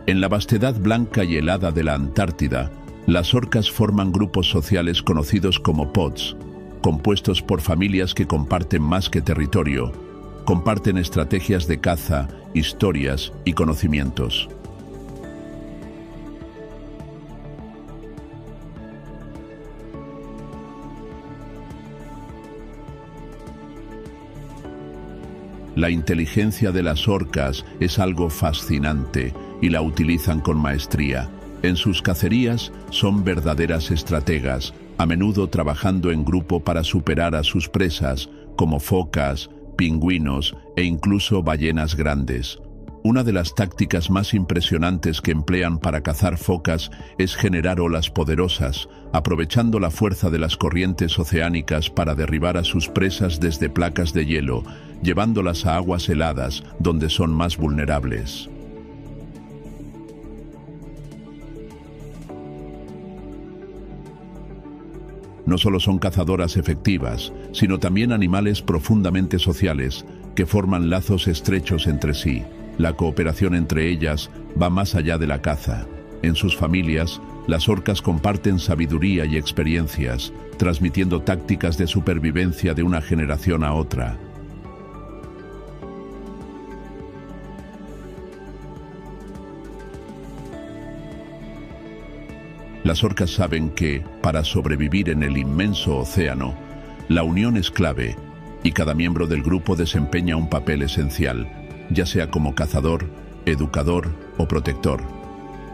[SPEAKER 1] En la vastedad blanca y helada de la Antártida, las orcas forman grupos sociales conocidos como pods, compuestos por familias que comparten más que territorio, comparten estrategias de caza, historias y conocimientos. La inteligencia de las orcas es algo fascinante y la utilizan con maestría. En sus cacerías son verdaderas estrategas, a menudo trabajando en grupo para superar a sus presas, como focas, pingüinos e incluso ballenas grandes. Una de las tácticas más impresionantes que emplean para cazar focas es generar olas poderosas, aprovechando la fuerza de las corrientes oceánicas para derribar a sus presas desde placas de hielo, llevándolas a aguas heladas, donde son más vulnerables. No solo son cazadoras efectivas, sino también animales profundamente sociales, que forman lazos estrechos entre sí. La cooperación entre ellas va más allá de la caza. En sus familias, las orcas comparten sabiduría y experiencias, transmitiendo tácticas de supervivencia de una generación a otra. Las orcas saben que, para sobrevivir en el inmenso océano, la unión es clave y cada miembro del grupo desempeña un papel esencial, ya sea como cazador, educador o protector.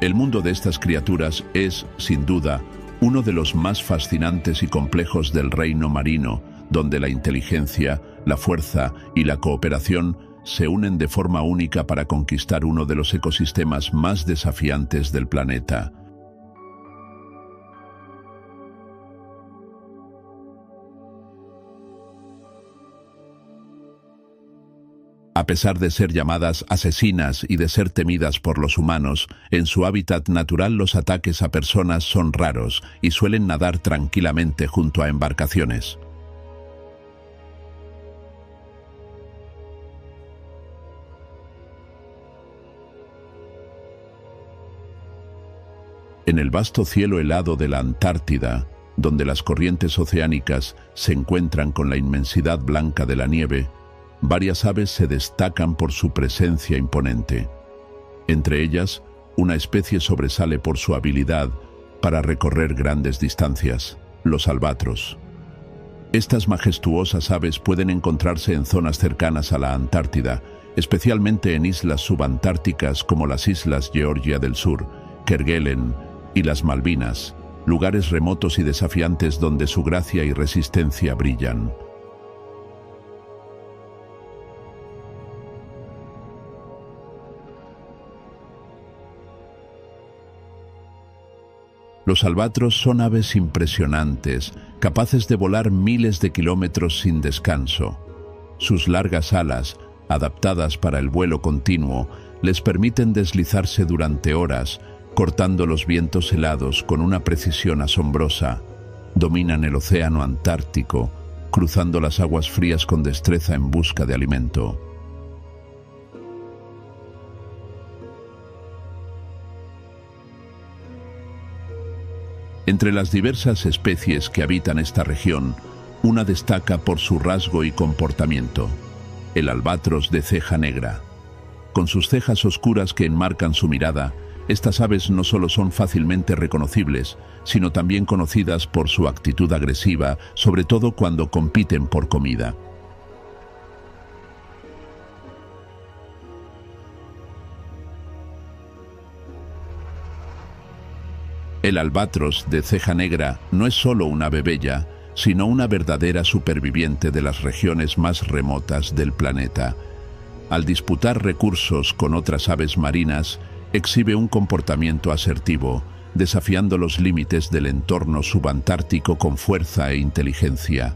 [SPEAKER 1] El mundo de estas criaturas es, sin duda, uno de los más fascinantes y complejos del reino marino, donde la inteligencia, la fuerza y la cooperación se unen de forma única para conquistar uno de los ecosistemas más desafiantes del planeta. A pesar de ser llamadas asesinas y de ser temidas por los humanos, en su hábitat natural los ataques a personas son raros y suelen nadar tranquilamente junto a embarcaciones. En el vasto cielo helado de la Antártida, donde las corrientes oceánicas se encuentran con la inmensidad blanca de la nieve, varias aves se destacan por su presencia imponente. Entre ellas, una especie sobresale por su habilidad para recorrer grandes distancias: los albatros. Estas majestuosas aves pueden encontrarse en zonas cercanas a la Antártida, especialmente en islas subantárticas como las islas Georgia del Sur, Kerguelen y las Malvinas, lugares remotos y desafiantes donde su gracia y resistencia brillan. Los albatros son aves impresionantes, capaces de volar miles de kilómetros sin descanso. Sus largas alas, adaptadas para el vuelo continuo, les permiten deslizarse durante horas, cortando los vientos helados con una precisión asombrosa. Dominan el océano Antártico, cruzando las aguas frías con destreza en busca de alimento. Entre las diversas especies que habitan esta región, una destaca por su rasgo y comportamiento: el albatros de ceja negra. Con sus cejas oscuras que enmarcan su mirada, estas aves no solo son fácilmente reconocibles, sino también conocidas por su actitud agresiva, sobre todo cuando compiten por comida. El albatros de ceja negra no es solo una ave bella, sino una verdadera superviviente de las regiones más remotas del planeta. Al disputar recursos con otras aves marinas, exhibe un comportamiento asertivo, desafiando los límites del entorno subantártico con fuerza e inteligencia.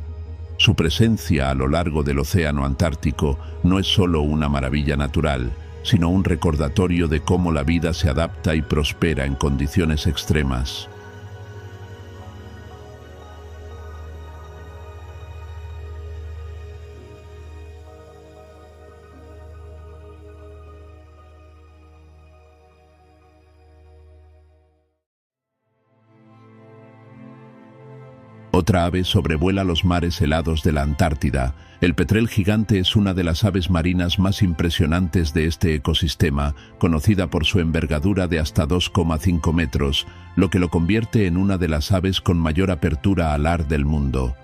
[SPEAKER 1] Su presencia a lo largo del océano Antártico no es solo una maravilla natural, sino un recordatorio de cómo la vida se adapta y prospera en condiciones extremas. Otra ave sobrevuela los mares helados de la Antártida. El petrel gigante es una de las aves marinas más impresionantes de este ecosistema, conocida por su envergadura de hasta 2,5 metros, lo que lo convierte en una de las aves con mayor apertura alar del mundo.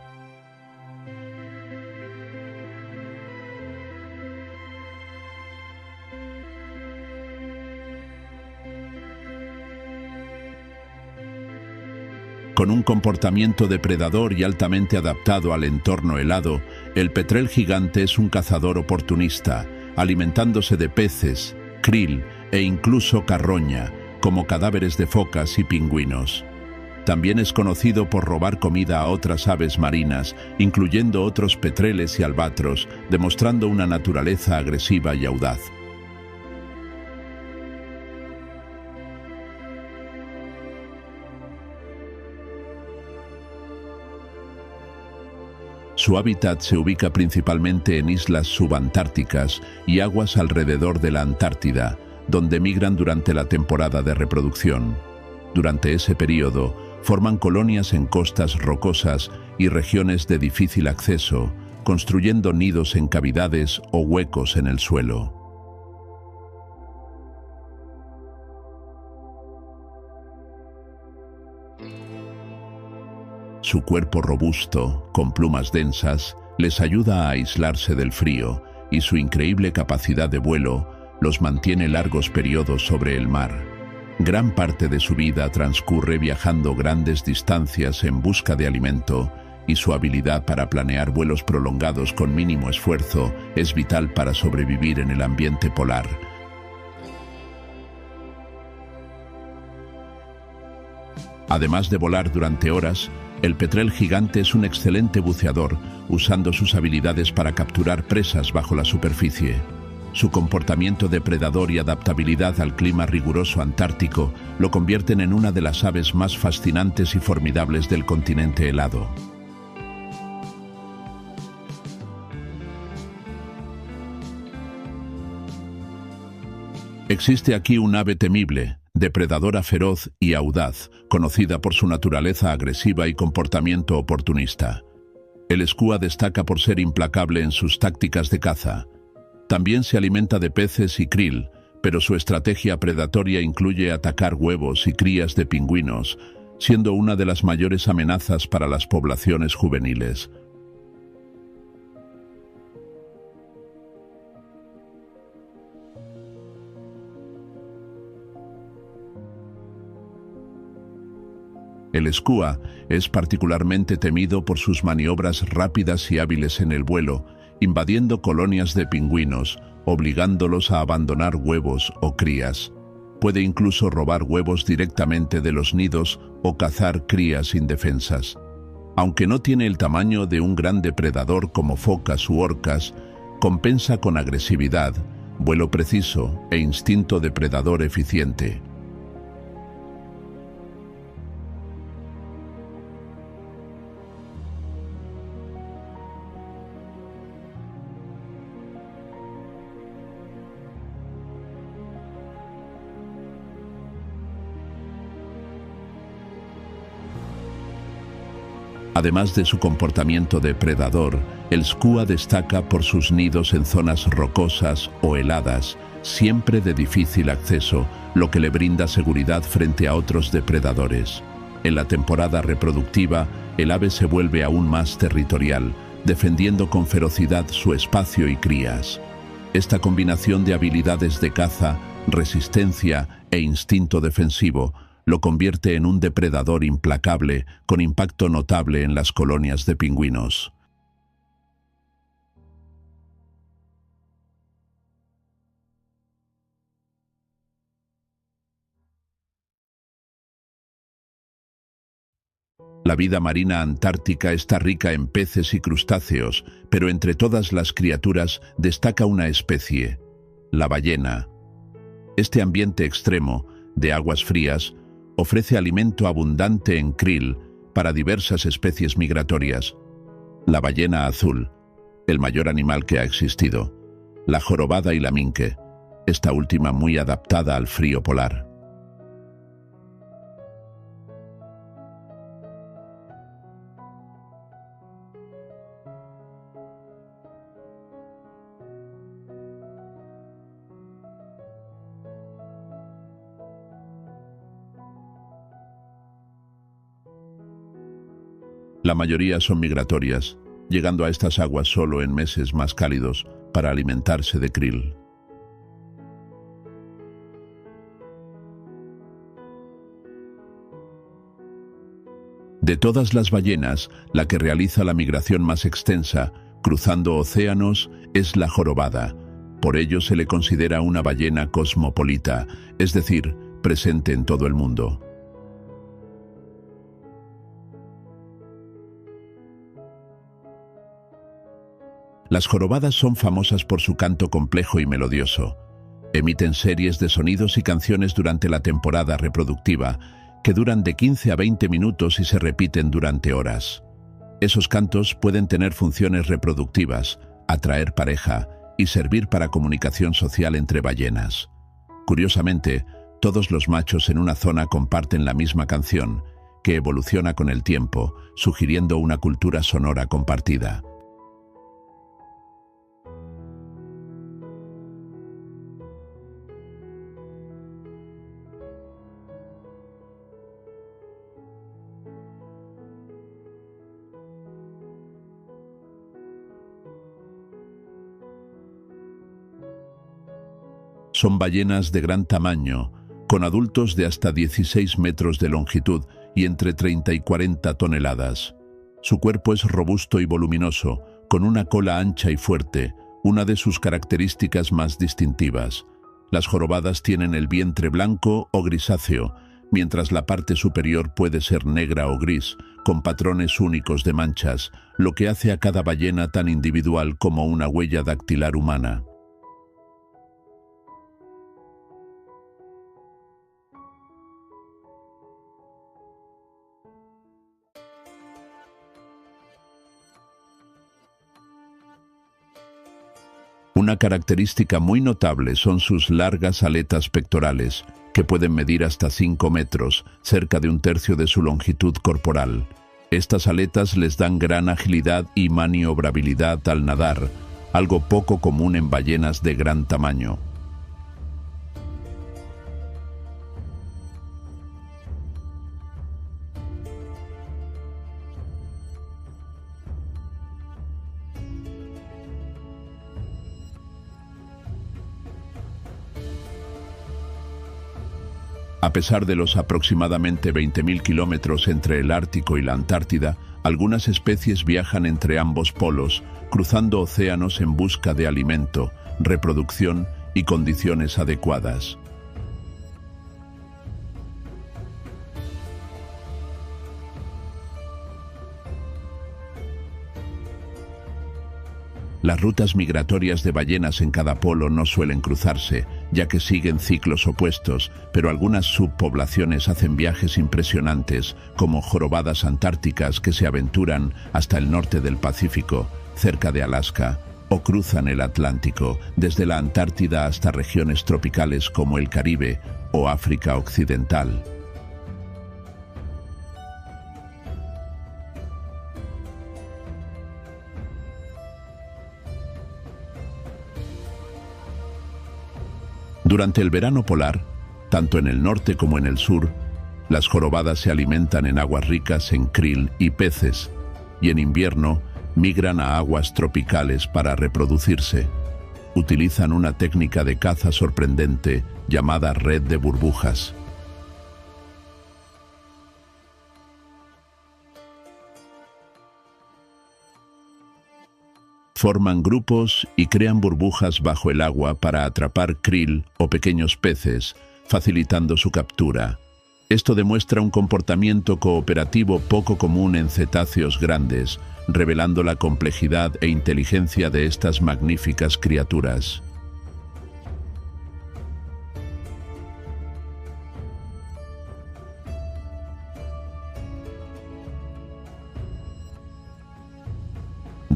[SPEAKER 1] Con un comportamiento depredador y altamente adaptado al entorno helado, el petrel gigante es un cazador oportunista, alimentándose de peces, krill e incluso carroña, como cadáveres de focas y pingüinos. También es conocido por robar comida a otras aves marinas, incluyendo otros petreles y albatros, demostrando una naturaleza agresiva y audaz. Su hábitat se ubica principalmente en islas subantárticas y aguas alrededor de la Antártida, donde migran durante la temporada de reproducción. Durante ese periodo, forman colonias en costas rocosas y regiones de difícil acceso, construyendo nidos en cavidades o huecos en el suelo. Su cuerpo robusto, con plumas densas, les ayuda a aislarse del frío y su increíble capacidad de vuelo los mantiene largos periodos sobre el mar. Gran parte de su vida transcurre viajando grandes distancias en busca de alimento y su habilidad para planear vuelos prolongados con mínimo esfuerzo es vital para sobrevivir en el ambiente polar. Además de volar durante horas, el petrel gigante es un excelente buceador, usando sus habilidades para capturar presas bajo la superficie. Su comportamiento depredador y adaptabilidad al clima riguroso antártico lo convierten en una de las aves más fascinantes y formidables del continente helado. Existe aquí un ave temible, depredadora feroz y audaz, conocida por su naturaleza agresiva y comportamiento oportunista. El escúa destaca por ser implacable en sus tácticas de caza. También se alimenta de peces y krill, pero su estrategia predatoria incluye atacar huevos y crías de pingüinos, siendo una de las mayores amenazas para las poblaciones juveniles. El escúa es particularmente temido por sus maniobras rápidas y hábiles en el vuelo, invadiendo colonias de pingüinos, obligándolos a abandonar huevos o crías. Puede incluso robar huevos directamente de los nidos o cazar crías indefensas. Aunque no tiene el tamaño de un gran depredador como focas u orcas, compensa con agresividad, vuelo preciso e instinto depredador eficiente. Además de su comportamiento depredador, el skua destaca por sus nidos en zonas rocosas o heladas, siempre de difícil acceso, lo que le brinda seguridad frente a otros depredadores. En la temporada reproductiva, el ave se vuelve aún más territorial, defendiendo con ferocidad su espacio y crías. Esta combinación de habilidades de caza, resistencia e instinto defensivo lo convierte en un depredador implacable con impacto notable en las colonias de pingüinos. La vida marina antártica está rica en peces y crustáceos, pero entre todas las criaturas destaca una especie, la ballena. Este ambiente extremo, de aguas frías, ofrece alimento abundante en krill para diversas especies migratorias. La ballena azul, el mayor animal que ha existido, la jorobada y la minke, esta última muy adaptada al frío polar. La mayoría son migratorias, llegando a estas aguas solo en meses más cálidos para alimentarse de krill. De todas las ballenas, la que realiza la migración más extensa, cruzando océanos, es la jorobada. Por ello se le considera una ballena cosmopolita, es decir, presente en todo el mundo. Las jorobadas son famosas por su canto complejo y melodioso. Emiten series de sonidos y canciones durante la temporada reproductiva, que duran de 15 a 20 minutos y se repiten durante horas. Esos cantos pueden tener funciones reproductivas, atraer pareja y servir para comunicación social entre ballenas. Curiosamente, todos los machos en una zona comparten la misma canción, que evoluciona con el tiempo, sugiriendo una cultura sonora compartida. Son ballenas de gran tamaño, con adultos de hasta 16 metros de longitud y entre 30 y 40 toneladas. Su cuerpo es robusto y voluminoso, con una cola ancha y fuerte, una de sus características más distintivas. Las jorobadas tienen el vientre blanco o grisáceo, mientras la parte superior puede ser negra o gris, con patrones únicos de manchas, lo que hace a cada ballena tan individual como una huella dactilar humana. Una característica muy notable son sus largas aletas pectorales, que pueden medir hasta 5 metros, cerca de un tercio de su longitud corporal. Estas aletas les dan gran agilidad y maniobrabilidad al nadar, algo poco común en ballenas de gran tamaño. A pesar de los aproximadamente 20.000 kilómetros entre el Ártico y la Antártida, algunas especies viajan entre ambos polos, cruzando océanos en busca de alimento, reproducción y condiciones adecuadas. Las rutas migratorias de ballenas en cada polo no suelen cruzarse, ya que siguen ciclos opuestos, pero algunas subpoblaciones hacen viajes impresionantes, como jorobadas antárticas que se aventuran hasta el norte del Pacífico, cerca de Alaska, o cruzan el Atlántico, desde la Antártida hasta regiones tropicales como el Caribe o África Occidental. Durante el verano polar, tanto en el norte como en el sur, las jorobadas se alimentan en aguas ricas en krill y peces, y en invierno migran a aguas tropicales para reproducirse. Utilizan una técnica de caza sorprendente llamada red de burbujas. Forman grupos y crean burbujas bajo el agua para atrapar krill o pequeños peces, facilitando su captura. Esto demuestra un comportamiento cooperativo poco común en cetáceos grandes, revelando la complejidad e inteligencia de estas magníficas criaturas.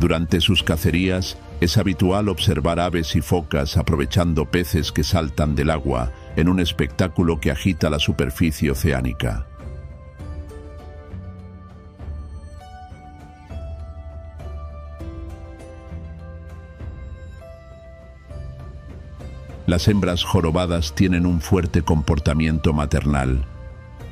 [SPEAKER 1] Durante sus cacerías, es habitual observar aves y focas aprovechando peces que saltan del agua en un espectáculo que agita la superficie oceánica. Las hembras jorobadas tienen un fuerte comportamiento maternal.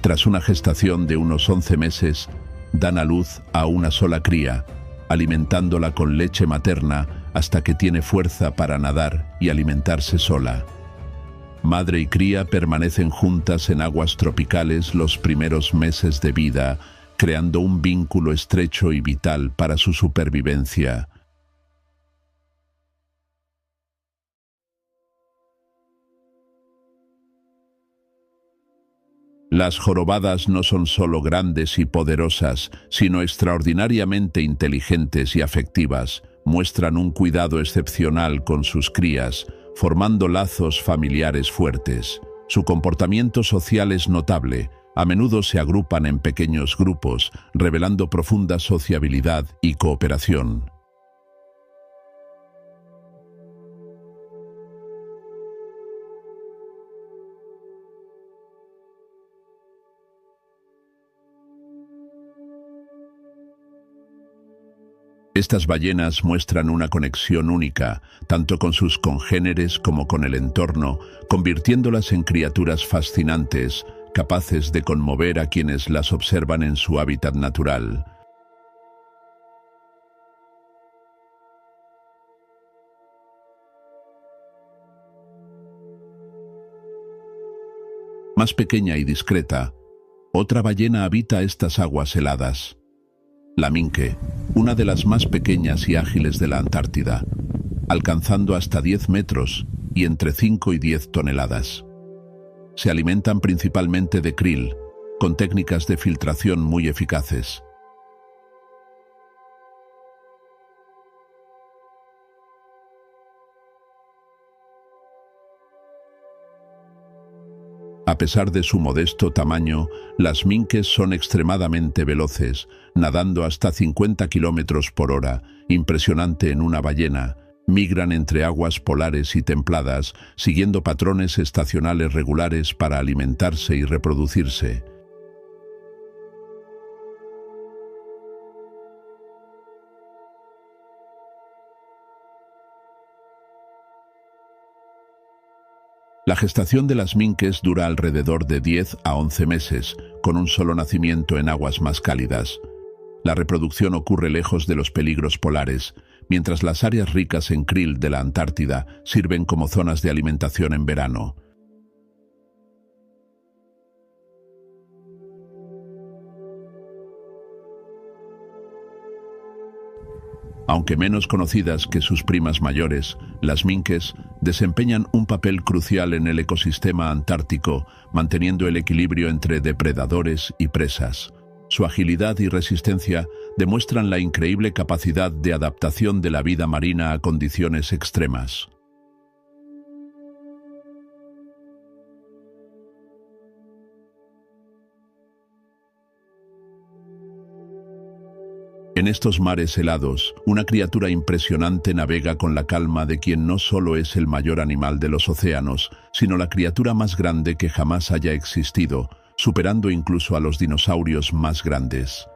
[SPEAKER 1] Tras una gestación de unos 11 meses, dan a luz a una sola cría, alimentándola con leche materna hasta que tiene fuerza para nadar y alimentarse sola. Madre y cría permanecen juntas en aguas tropicales los primeros meses de vida, creando un vínculo estrecho y vital para su supervivencia. Las jorobadas no son solo grandes y poderosas, sino extraordinariamente inteligentes y afectivas. Muestran un cuidado excepcional con sus crías, formando lazos familiares fuertes. Su comportamiento social es notable. A menudo se agrupan en pequeños grupos, revelando profunda sociabilidad y cooperación. Estas ballenas muestran una conexión única, tanto con sus congéneres como con el entorno, convirtiéndolas en criaturas fascinantes, capaces de conmover a quienes las observan en su hábitat natural. Más pequeña y discreta, otra ballena habita estas aguas heladas. La minke, una de las más pequeñas y ágiles de la Antártida, alcanzando hasta 10 metros y entre 5 y 10 toneladas. Se alimentan principalmente de krill, con técnicas de filtración muy eficaces. A pesar de su modesto tamaño, las minkes son extremadamente veloces, nadando hasta 50 kilómetros por hora, impresionante en una ballena. Migran entre aguas polares y templadas, siguiendo patrones estacionales regulares para alimentarse y reproducirse. La gestación de las minkes dura alrededor de 10 a 11 meses, con un solo nacimiento en aguas más cálidas. La reproducción ocurre lejos de los peligros polares, mientras las áreas ricas en krill de la Antártida sirven como zonas de alimentación en verano. Aunque menos conocidas que sus primas mayores, las minkes desempeñan un papel crucial en el ecosistema antártico, manteniendo el equilibrio entre depredadores y presas. Su agilidad y resistencia demuestran la increíble capacidad de adaptación de la vida marina a condiciones extremas. En estos mares helados, una criatura impresionante navega con la calma de quien no solo es el mayor animal de los océanos, sino la criatura más grande que jamás haya existido, superando incluso a los dinosaurios más grandes.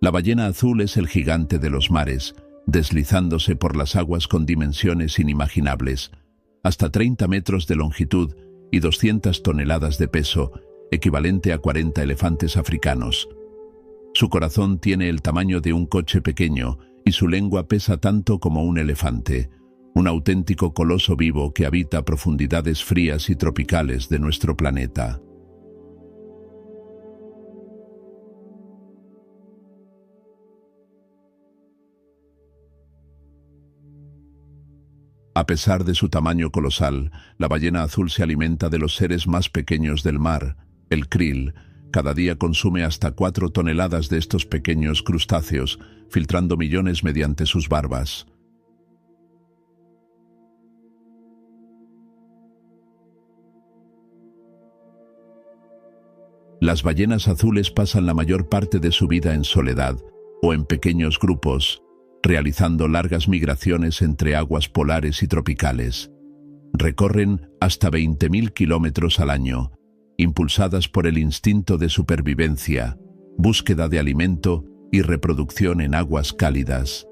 [SPEAKER 1] La ballena azul es el gigante de los mares, deslizándose por las aguas con dimensiones inimaginables, hasta 30 metros de longitud y 200 toneladas de peso, equivalente a 40 elefantes africanos. Su corazón tiene el tamaño de un coche pequeño y su lengua pesa tanto como un elefante, un auténtico coloso vivo que habita profundidades frías y tropicales de nuestro planeta. A pesar de su tamaño colosal, la ballena azul se alimenta de los seres más pequeños del mar, el krill. Cada día consume hasta 4 toneladas de estos pequeños crustáceos, filtrando millones mediante sus barbas. Las ballenas azules pasan la mayor parte de su vida en soledad o en pequeños grupos, realizando largas migraciones entre aguas polares y tropicales. Recorren hasta 20.000 kilómetros al año, impulsadas por el instinto de supervivencia, búsqueda de alimento y reproducción en aguas cálidas.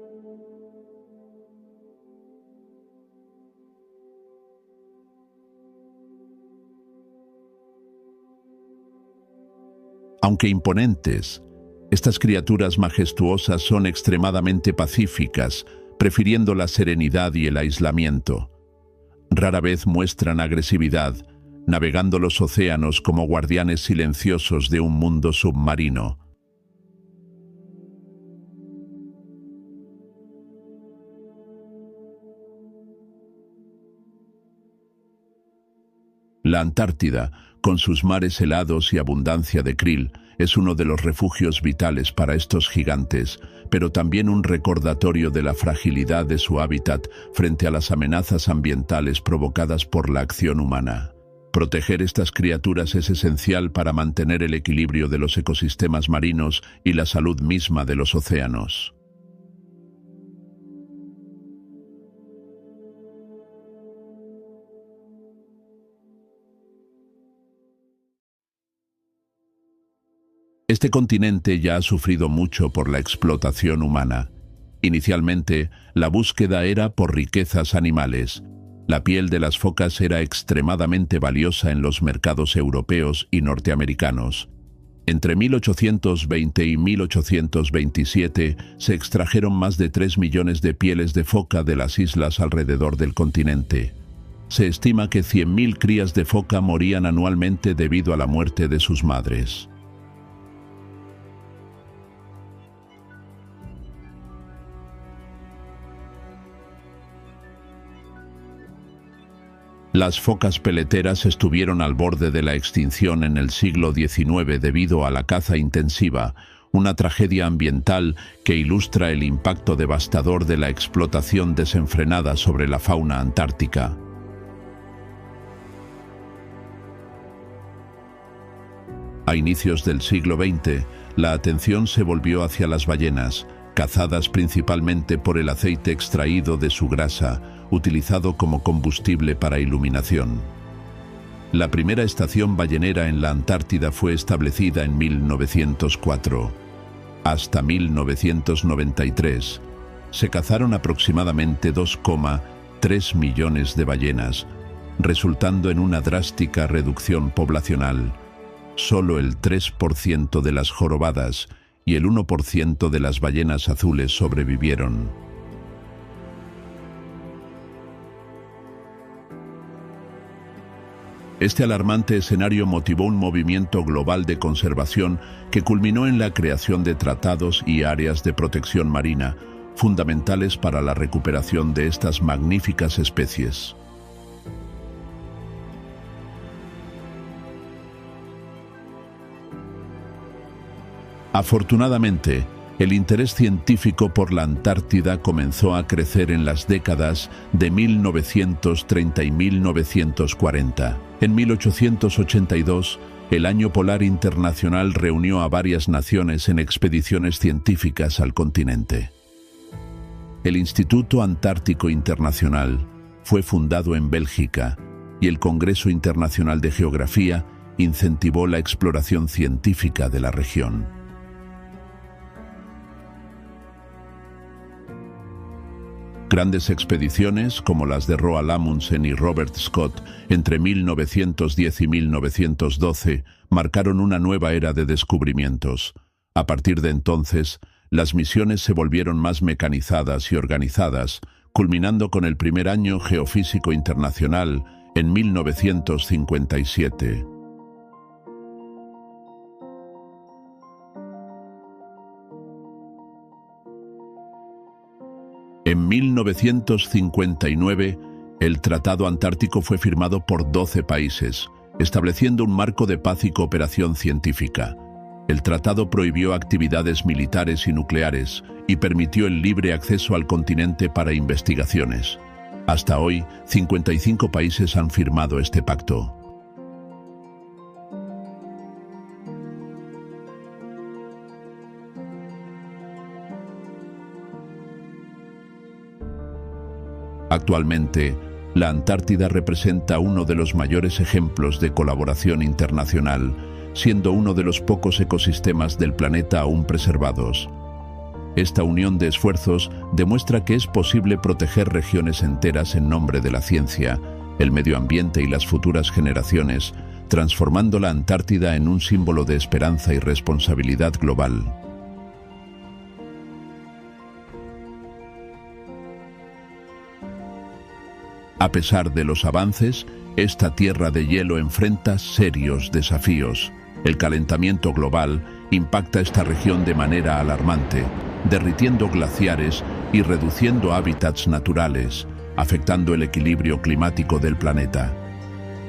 [SPEAKER 1] Aunque imponentes, estas criaturas majestuosas son extremadamente pacíficas, prefiriendo la serenidad y el aislamiento. Rara vez muestran agresividad, navegando los océanos como guardianes silenciosos de un mundo submarino. La Antártida, con sus mares helados y abundancia de krill, es uno de los refugios vitales para estos gigantes, pero también un recordatorio de la fragilidad de su hábitat frente a las amenazas ambientales provocadas por la acción humana. Proteger estas criaturas es esencial para mantener el equilibrio de los ecosistemas marinos y la salud misma de los océanos. Este continente ya ha sufrido mucho por la explotación humana. Inicialmente, la búsqueda era por riquezas animales. La piel de las focas era extremadamente valiosa en los mercados europeos y norteamericanos. Entre 1820 y 1827 se extrajeron más de 3 millones de pieles de foca de las islas alrededor del continente. Se estima que 100.000 crías de foca morían anualmente debido a la muerte de sus madres. Las focas peleteras estuvieron al borde de la extinción en el siglo XIX debido a la caza intensiva, una tragedia ambiental que ilustra el impacto devastador de la explotación desenfrenada sobre la fauna antártica. A inicios del siglo XX, la atención se volvió hacia las ballenas, cazadas principalmente por el aceite extraído de su grasa, utilizado como combustible para iluminación. La primera estación ballenera en la Antártida fue establecida en 1904. Hasta 1993, se cazaron aproximadamente 2,3 millones de ballenas, resultando en una drástica reducción poblacional. Solo el 3% de las jorobadas y el 1% de las ballenas azules sobrevivieron. Este alarmante escenario motivó un movimiento global de conservación que culminó en la creación de tratados y áreas de protección marina, fundamentales para la recuperación de estas magníficas especies. Afortunadamente, el interés científico por la Antártida comenzó a crecer en las décadas de 1930 y 1940. En 1882, el Año Polar Internacional reunió a varias naciones en expediciones científicas al continente. El Instituto Antártico Internacional fue fundado en Bélgica y el Congreso Internacional de Geografía incentivó la exploración científica de la región. Grandes expediciones, como las de Roald Amundsen y Robert Scott, entre 1910 y 1912, marcaron una nueva era de descubrimientos. A partir de entonces, las misiones se volvieron más mecanizadas y organizadas, culminando con el primer Año Geofísico Internacional en 1957. En 1959, El Tratado Antártico fue firmado por 12 países, estableciendo un marco de paz y cooperación científica. El tratado prohibió actividades militares y nucleares y permitió el libre acceso al continente para investigaciones. Hasta hoy, 55 países han firmado este pacto. Actualmente, la Antártida representa uno de los mayores ejemplos de colaboración internacional, siendo uno de los pocos ecosistemas del planeta aún preservados. Esta unión de esfuerzos demuestra que es posible proteger regiones enteras en nombre de la ciencia, el medio ambiente y las futuras generaciones, transformando la Antártida en un símbolo de esperanza y responsabilidad global. A pesar de los avances, esta tierra de hielo enfrenta serios desafíos. El calentamiento global impacta esta región de manera alarmante, derritiendo glaciares y reduciendo hábitats naturales, afectando el equilibrio climático del planeta.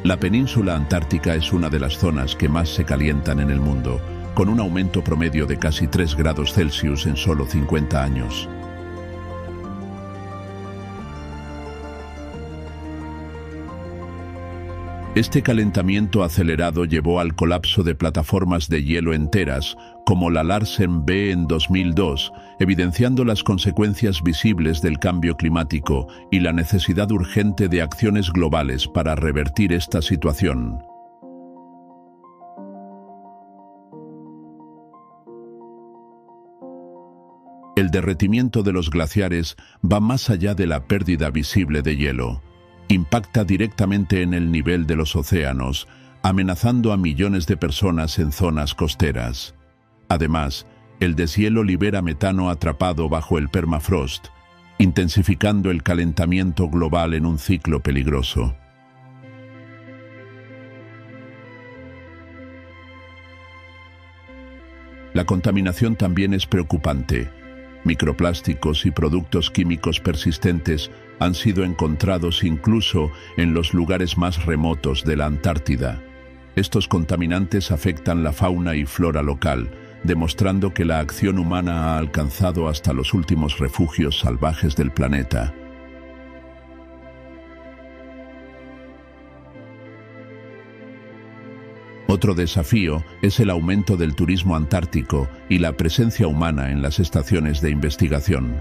[SPEAKER 1] La península antártica es una de las zonas que más se calientan en el mundo, con un aumento promedio de casi 3 grados Celsius en solo 50 años. Este calentamiento acelerado llevó al colapso de plataformas de hielo enteras, como la Larsen B en 2002, evidenciando las consecuencias visibles del cambio climático y la necesidad urgente de acciones globales para revertir esta situación. El derretimiento de los glaciares va más allá de la pérdida visible de hielo. Impacta directamente en el nivel de los océanos, amenazando a millones de personas en zonas costeras. Además, el deshielo libera metano atrapado bajo el permafrost, intensificando el calentamiento global en un ciclo peligroso. La contaminación también es preocupante. Microplásticos y productos químicos persistentes han sido encontrados incluso en los lugares más remotos de la Antártida. Estos contaminantes afectan la fauna y flora local, demostrando que la acción humana ha alcanzado hasta los últimos refugios salvajes del planeta. Otro desafío es el aumento del turismo antártico y la presencia humana en las estaciones de investigación.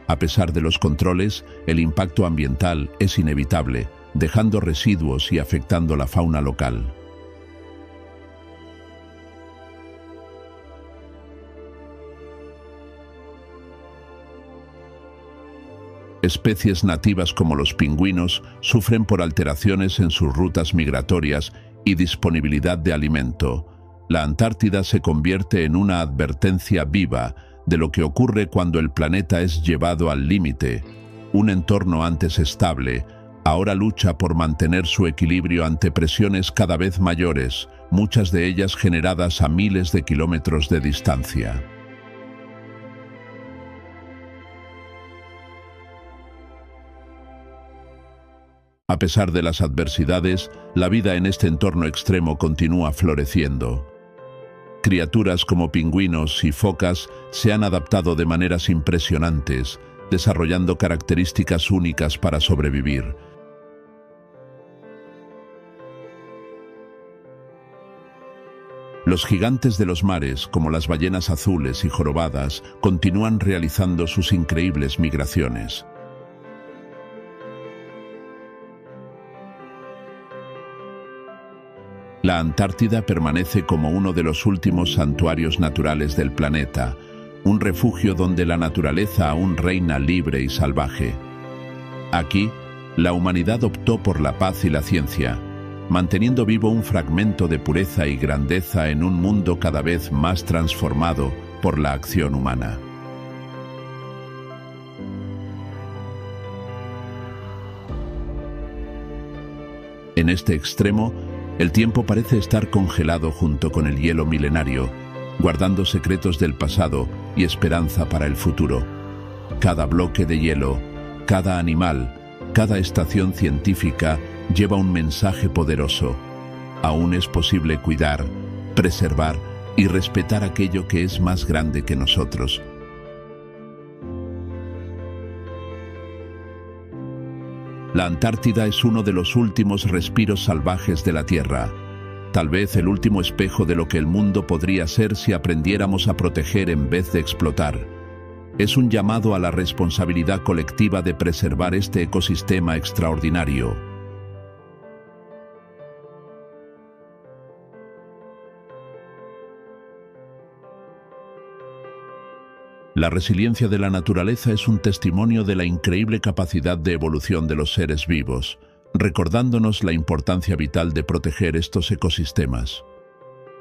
[SPEAKER 1] A pesar de los controles, el impacto ambiental es inevitable, dejando residuos y afectando la fauna local. Especies nativas como los pingüinos sufren por alteraciones en sus rutas migratorias y disponibilidad de alimento. La Antártida se convierte en una advertencia viva de lo que ocurre cuando el planeta es llevado al límite. Un entorno antes estable, ahora lucha por mantener su equilibrio ante presiones cada vez mayores, muchas de ellas generadas a miles de kilómetros de distancia. A pesar de las adversidades, la vida en este entorno extremo continúa floreciendo. Criaturas como pingüinos y focas se han adaptado de maneras impresionantes, desarrollando características únicas para sobrevivir. Los gigantes de los mares, como las ballenas azules y jorobadas, continúan realizando sus increíbles migraciones. La Antártida permanece como uno de los últimos santuarios naturales del planeta, un refugio donde la naturaleza aún reina libre y salvaje. Aquí, la humanidad optó por la paz y la ciencia, manteniendo vivo un fragmento de pureza y grandeza en un mundo cada vez más transformado por la acción humana. En este extremo, el tiempo parece estar congelado junto con el hielo milenario, guardando secretos del pasado y esperanza para el futuro. Cada bloque de hielo, cada animal, Cada estación científica lleva un mensaje poderoso. Aún es posible cuidar, preservar y respetar aquello que es más grande que nosotros. La Antártida es uno de los últimos respiros salvajes de la Tierra. Tal vez el último espejo de lo que el mundo podría ser si aprendiéramos a proteger en vez de explotar. Es un llamado a la responsabilidad colectiva de preservar este ecosistema extraordinario. La resiliencia de la naturaleza es un testimonio de la increíble capacidad de evolución de los seres vivos, recordándonos la importancia vital de proteger estos ecosistemas.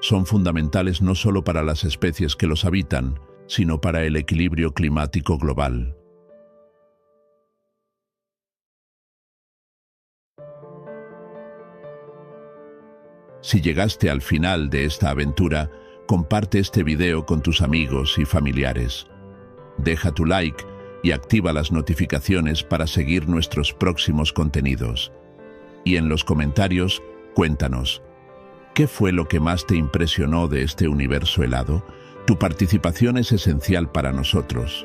[SPEAKER 1] Son fundamentales no solo para las especies que los habitan, sino para el equilibrio climático global. Si llegaste al final de esta aventura, comparte este video con tus amigos y familiares. Deja tu like y activa las notificaciones para seguir nuestros próximos contenidos. Y en los comentarios, cuéntanos, ¿qué fue lo que más te impresionó de este universo helado? Tu participación es esencial para nosotros.